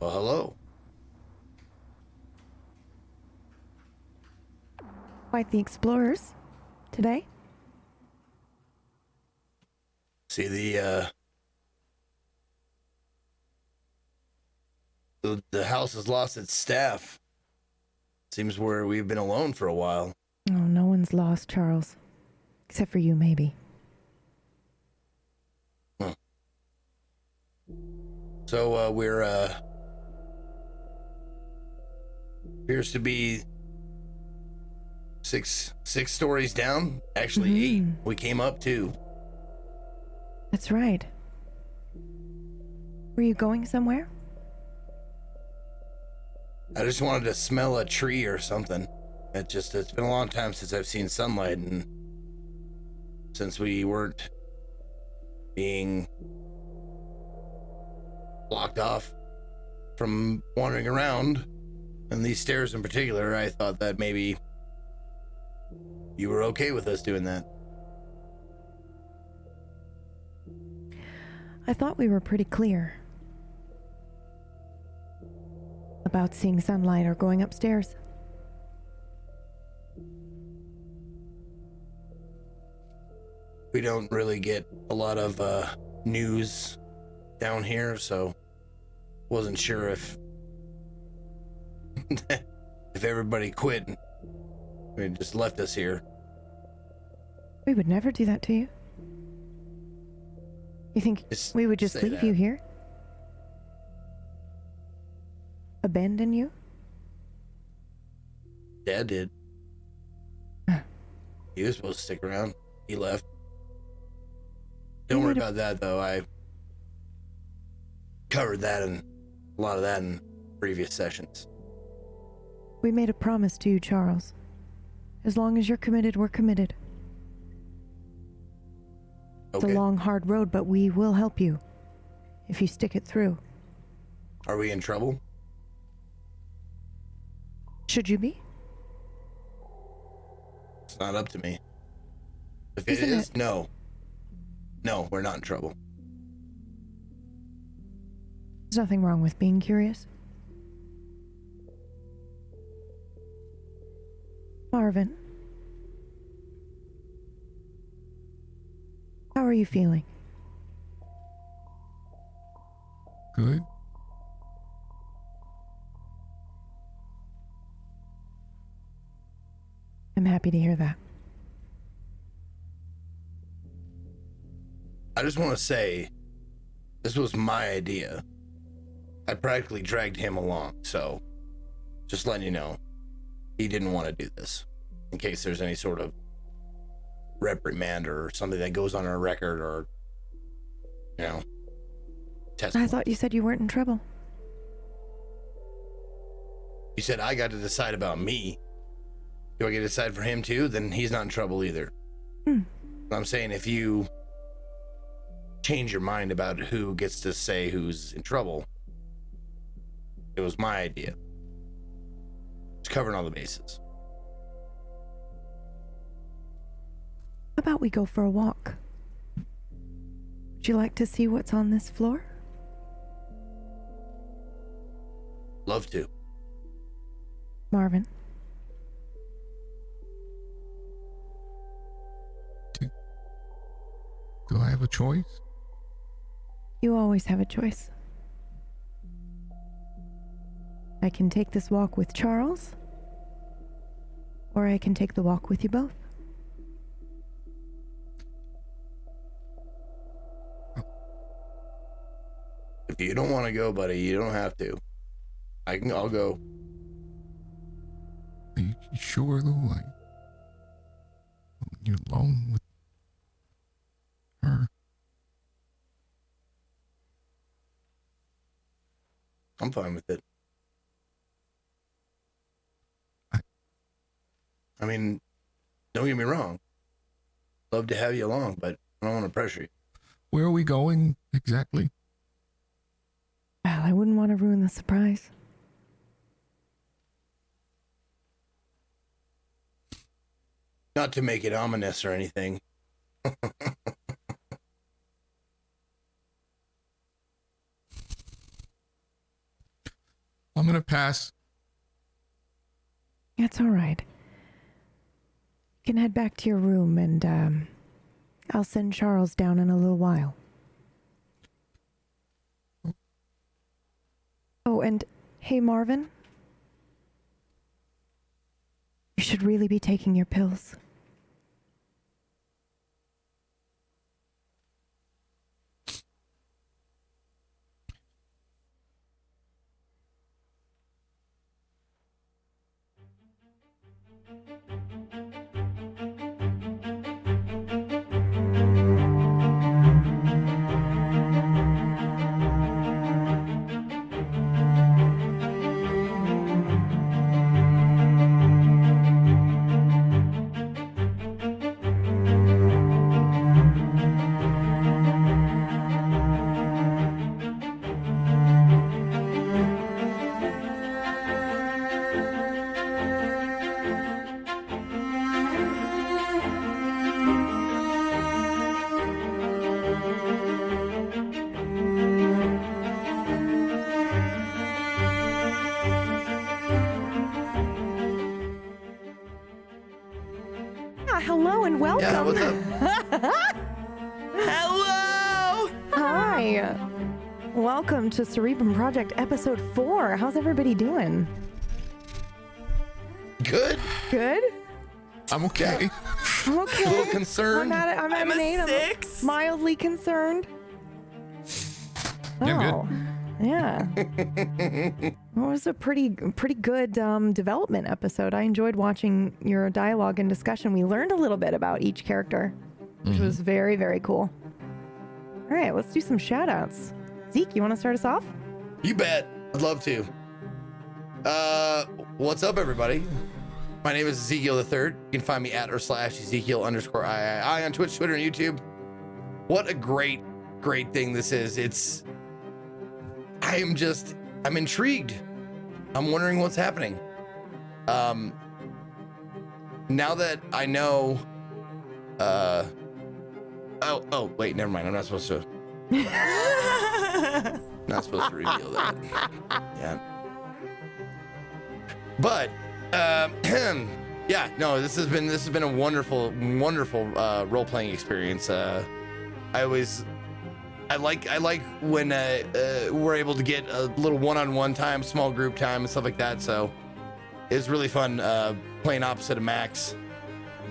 Well, hello. Quite the explorers today. See the house has lost its staff. Seems where we've been alone for a while. Oh, no one's lost, Charles. Except for you, maybe. Huh. So we're appears to be six stories down. Actually, 8. We came up 2. That's right. Were you going somewhere? I just wanted to smell a tree or something. It's been a long time since I've seen sunlight, and since we weren't being blocked off from wandering around, and these stairs in particular, I thought that maybe you were okay with us doing that. I thought we were pretty clear about seeing sunlight or going upstairs. We don't really get a lot of news down here, so wasn't sure if if everybody quit and just left us here. We would never do that to you. You think Just we would just say leave that. you here? Abandon you? Dad did. He was supposed to stick around. He left. Don't You worry might about that, though. I covered that and a lot of that in previous sessions. We made a promise to you, Charles. As long as you're committed, we're committed. It's a Okay. long, hard road, but we will help you if you stick it through. Are we in trouble? Should you be? It's not up to me. If it Isn't is, it? no. No, we're not in trouble. There's nothing wrong with being curious. Marvin, how are you feeling? Good. I'm happy to hear that. I just want to say, this was my idea. I practically dragged him along, so just letting you know, he didn't want to do this. In case there's any sort of reprimand or something that goes on our record, or, you know, test. I thought you said you weren't in trouble. You said I got to decide about me. Do I get to decide for him too? Then he's not in trouble either. I'm saying if you change your mind about who gets to say who's in trouble, it was my idea. It's covering all the bases. How about we go for a walk? Would you like to see what's on this floor? Love to. Marvin, Do I have a choice? you always have a choice. I can take this walk with Charles, or I can take the walk with you both. If you don't want to go, buddy, you don't have to. I'll go. Are you sure though? Like, you're alone with her. I'm fine with it. I mean, don't get me wrong. Love to have you along, but I don't want to pressure you. Where are we going exactly? Well, I wouldn't want to ruin the surprise. Not to make it ominous or anything. I'm gonna pass. It's all right. You can head back to your room, and I'll send Charles down in a little while. Oh, and hey, Marvin. You should really be taking your pills. Hello and welcome. Yeah, what's up? Hello! Hi. Welcome to Cerebrum Project Episode 4. How's everybody doing? Good. Good? I'm okay. I'm okay. A little concerned. I'm at an 8. Six. I'm mildly concerned. Yeah, I'm Oh, yeah. It was a pretty good development episode. I enjoyed watching your dialogue and discussion. We learned a little bit about each character, which was very, very cool. All right, let's do some shout outs. Zeke, you want to start us off? You bet. I'd love to. What's up, everybody? My name is Ezekiel the Third. You can find me at or / Ezekiel_III on Twitch, Twitter, and YouTube. What a great thing this is. I'm intrigued. I'm wondering what's happening. Now that I know, oh, wait, never mind. I'm not supposed to. Not supposed to reveal that. Yeah. But, yeah, no, this has been a wonderful role-playing experience. I like when we're able to get a little one-on-one time, small group time, and stuff like that. So it was really fun playing opposite of Max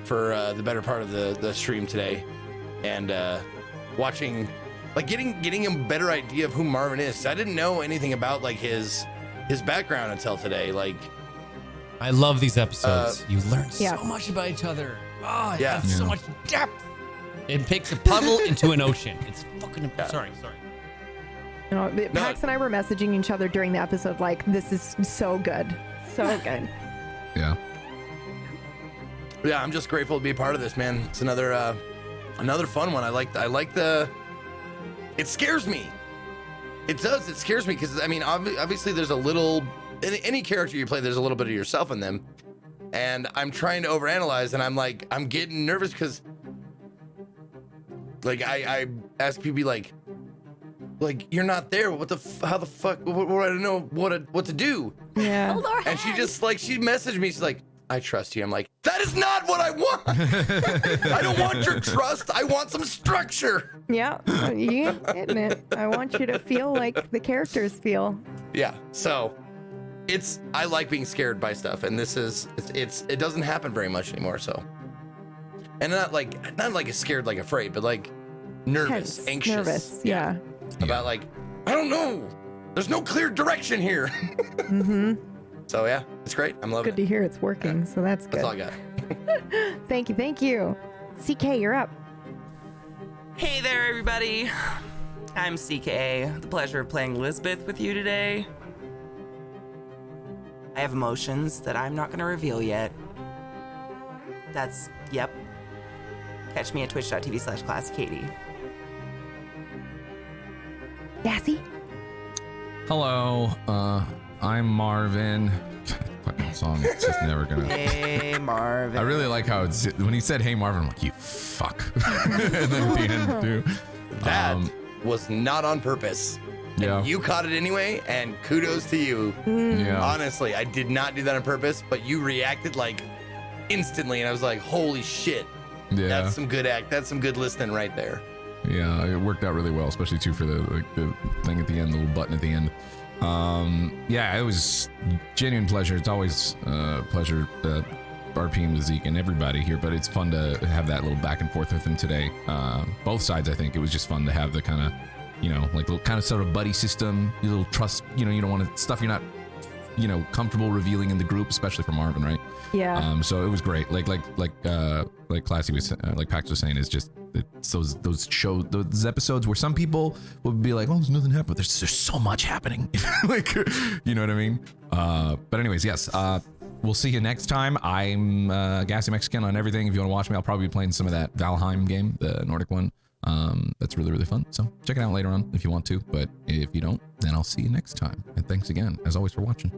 for the better part of the stream today, and watching, like, getting a better idea of who Marvin is. I didn't know anything about like his background until today. Like, I love these episodes. You learn Yeah. so much about each other. Oh, Yeah. yeah. So much depth. It takes a puddle into an ocean. It's fucking. Yeah. Sorry. You know, Pax and I were messaging each other during the episode like, this is so good. So good. Yeah. Yeah, I'm just grateful to be a part of this, man. It's another fun one. I like the. It scares me. It does. It scares me because, I mean, obviously there's a little, any character you play, there's a little bit of yourself in them, and I'm trying to overanalyze, and I'm getting nervous because, like, I ask people like you're not there. How the fuck? What I don't know what to do. Yeah. And she messaged me. She's like, I trust you. I'm like, that is not what I want. I don't want your trust. I want some structure. Yeah. You ain't getting it. I want you to feel like the characters feel. Yeah. So I like being scared by stuff, and it doesn't happen very much anymore. So, and not like a scared, like afraid, but like nervous, Tense, anxious. nervous. Yeah. About like, I don't know. There's no clear direction here. Mm-hmm. So yeah, it's great. I'm loving Good to hear it's working. So that's good. That's all I got. Thank you. CK, you're up. Hey there, everybody. I'm CK. The pleasure of playing Lisbeth with you today. I have emotions that I'm not going to reveal yet. Yep. Catch me at twitch.tv/ClassicKatie. Dassy? Hello. I'm Marvin. Fucking song. It's just never gonna. Hey, Marvin. I really like how when he said "Hey Marvin," I'm like, "You fuck," and then at the end too. That was not on purpose. Yeah. And you caught it anyway, and kudos to you. Yeah. Honestly, I did not do that on purpose, but you reacted like instantly, and I was like, holy shit. Yeah. That's some good that's some good listening right there. Yeah, it worked out really well, especially too for the thing at the end, the little button at the end. Yeah, it was genuine pleasure. It's always a pleasure RPing with Zeke and everybody here, but it's fun to have that little back and forth with him today. Both sides, I think it was just fun to have the kind of, like little kind of sort of buddy system, your little trust, you don't want to stuff you're not, comfortable revealing in the group, especially for Marvin, right? Yeah. So it was great. Like Classy was, like Pax was saying, is just it's those episodes where some people will be like, oh, there's nothing happening. There's so much happening. Like, you know what I mean? But anyways, yes. We'll see you next time. I'm Gassy Mexican on everything. If you want to watch me, I'll probably be playing some of that Valheim game, the Nordic one. That's really, really fun. So check it out later on if you want to. But if you don't, then I'll see you next time. And thanks again, as always, for watching.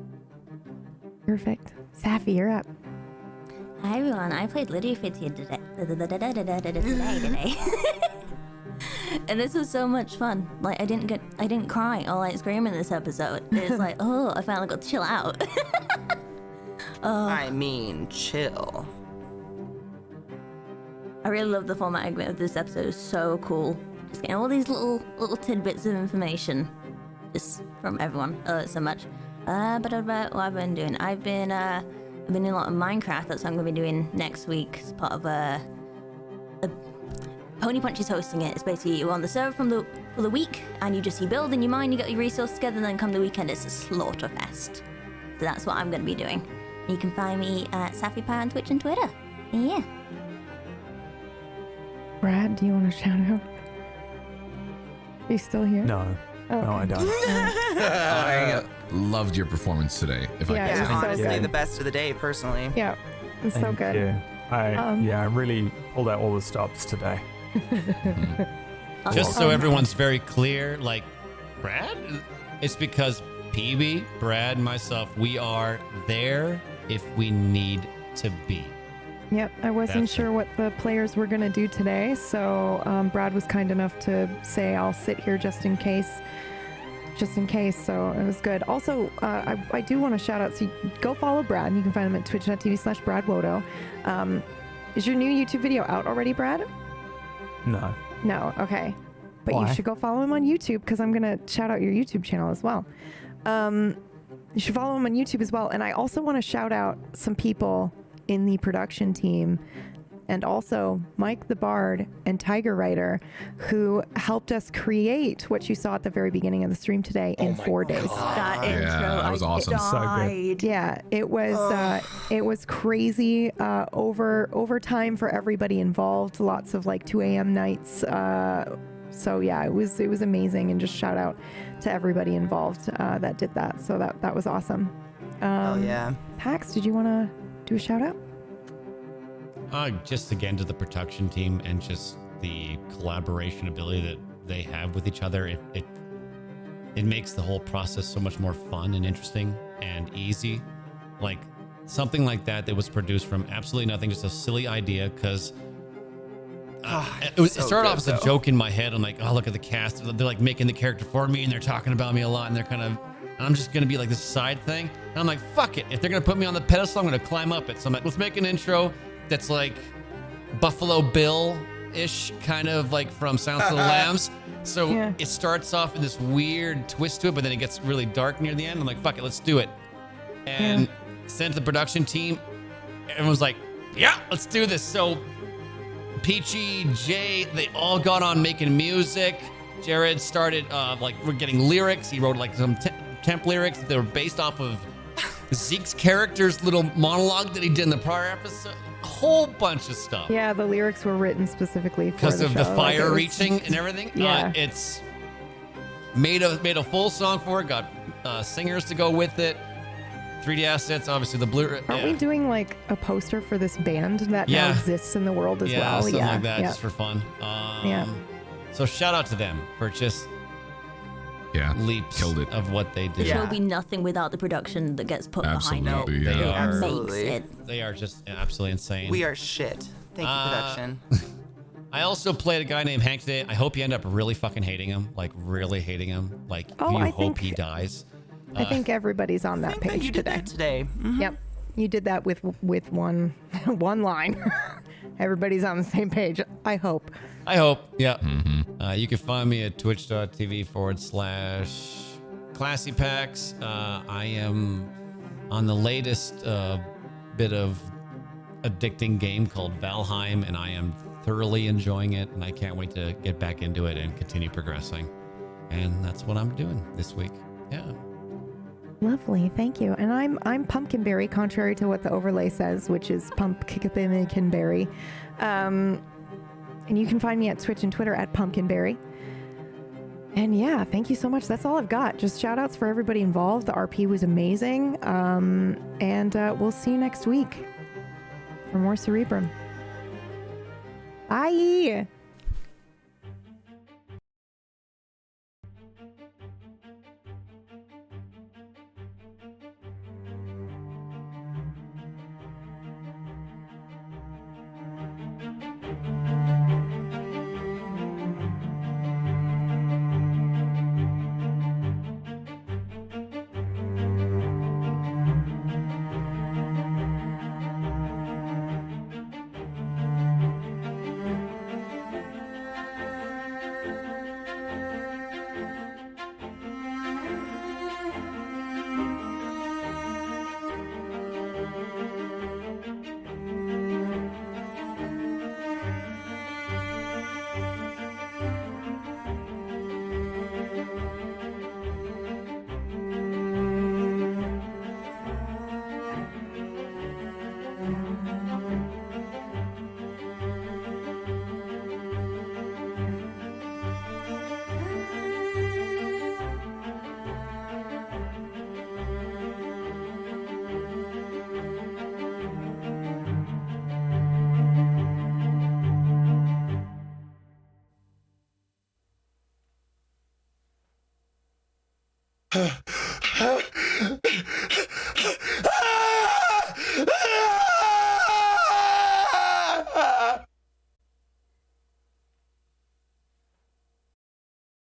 Perfect. Safi, you're up. Hi everyone, I played Lydia Fitzia today. And this was so much fun. Like I didn't cry or like scream in this episode. It's like, oh, I finally got to chill out. I mean, chill. I really love the formatting of this episode. It's so cool. Just getting all these little tidbits of information just from everyone. I love it so much. But about what I've been doing. I've been doing a lot of Minecraft. That's what I'm gonna be doing next week as part of a Pony Punch is hosting it. It's basically you're on the server for the week and you build and you mine, you get your resources together, and then come the weekend it's a slaughter fest. So that's what I'm gonna be doing. You can find me at SafiPie on Twitch and Twitter. Yeah. Brad, do you want to shout out? Are you still here? No. Oh, No, I don't. I loved your performance today. If I Yeah, can it's say. so Honestly, good. the best of the day, personally. Yeah, it's so Thank good. you. I really pulled out all the stops today. Just so everyone's very clear, like, Brad, it's because PB, Brad, and myself, we are there if we need to be. Yep, I wasn't That's sure what the players were going to do today, so Brad was kind enough to say I'll sit here just in case, so it was good. Also, I do want to shout out, so go follow Brad. You can find him at twitch.tv/BradWodo. Is your new YouTube video out already, Brad? No. No, okay. But Why? you should go follow him on YouTube because I'm going to shout out your YouTube channel as well. You should follow him on YouTube as well. And I also want to shout out some people in the production team and also Mike the Bard and Tiger Rider, who helped us create what you saw at the very beginning of the stream today in 4 days. That Yeah, intro, that was awesome. So good. died. Yeah, it was crazy overtime for everybody involved. Lots of like 2 a.m. nights. So yeah, it was amazing, and just shout out to everybody involved that did that. So that was awesome. Oh yeah. Pax, did you want to do a shout out? Just again to the production team and just the collaboration ability that they have with each other. It makes the whole process so much more fun and interesting and easy. Like something like that was produced from absolutely nothing, just a silly idea. Because it started off as a joke in my head. I'm like, oh, look at the cast. They're like making the character for me, and they're talking about me a lot, and they're kind of. And I'm just gonna be like this side thing. And I'm like, fuck it. If they're gonna put me on the pedestal, I'm gonna climb up it. So I'm like, let's make an intro that's like Buffalo Bill-ish, kind of like from Silence of the Lambs. So Yeah. it starts off in this weird twist to it, but then it gets really dark near the end. I'm like, fuck it, let's do it. And sent to the production team. Everyone's like, yeah, let's do this. So Peachy, Jay, they all got on making music. Jared started we're getting lyrics. He wrote like some temp lyrics that were based off of Zeke's character's little monologue that he did in the prior episode. A whole bunch of stuff. Yeah, the lyrics were written specifically for Because the of show. the Like, fire it was- reaching and everything. Yeah. It's made a full song for it. Got singers to go with it. 3D assets, obviously the blue. Aren't we doing like a poster for this band that now Yeah. exists in the world as yeah, well? something like that, yeah. just for fun. Yeah. So shout out to them for just leaps killed it. of what they do. The show would be nothing without the production that gets put behind Absolutely, it. They yeah. are. Makes it. They are just absolutely insane. We are shit. Thank you, production. I also played a guy named Hank today. I hope you end up really fucking hating him. Like, really hating him. Like, Oh, you I hope think- he dies. I think everybody's on that page you did today. that today. Mhm. Yep, you did that with one one line. Everybody's on the same page. I hope. I hope. Yeah. You can find me at twitch.tv/ClassyPacks. I am on the latest bit of addicting game called Valheim, and I am thoroughly enjoying it, and I can't wait to get back into it and continue progressing. And that's what I'm doing this week. Yeah. Lovely, thank you. And I'm Pumpkinberry, contrary to what the overlay says, which is Pumpkinberry. And you can find me at Twitch and Twitter at Pumpkinberry. And yeah, thank you so much. That's all I've got. Just shout outs for everybody involved. The RP was amazing. And we'll see you next week for more Cerebrum. Bye.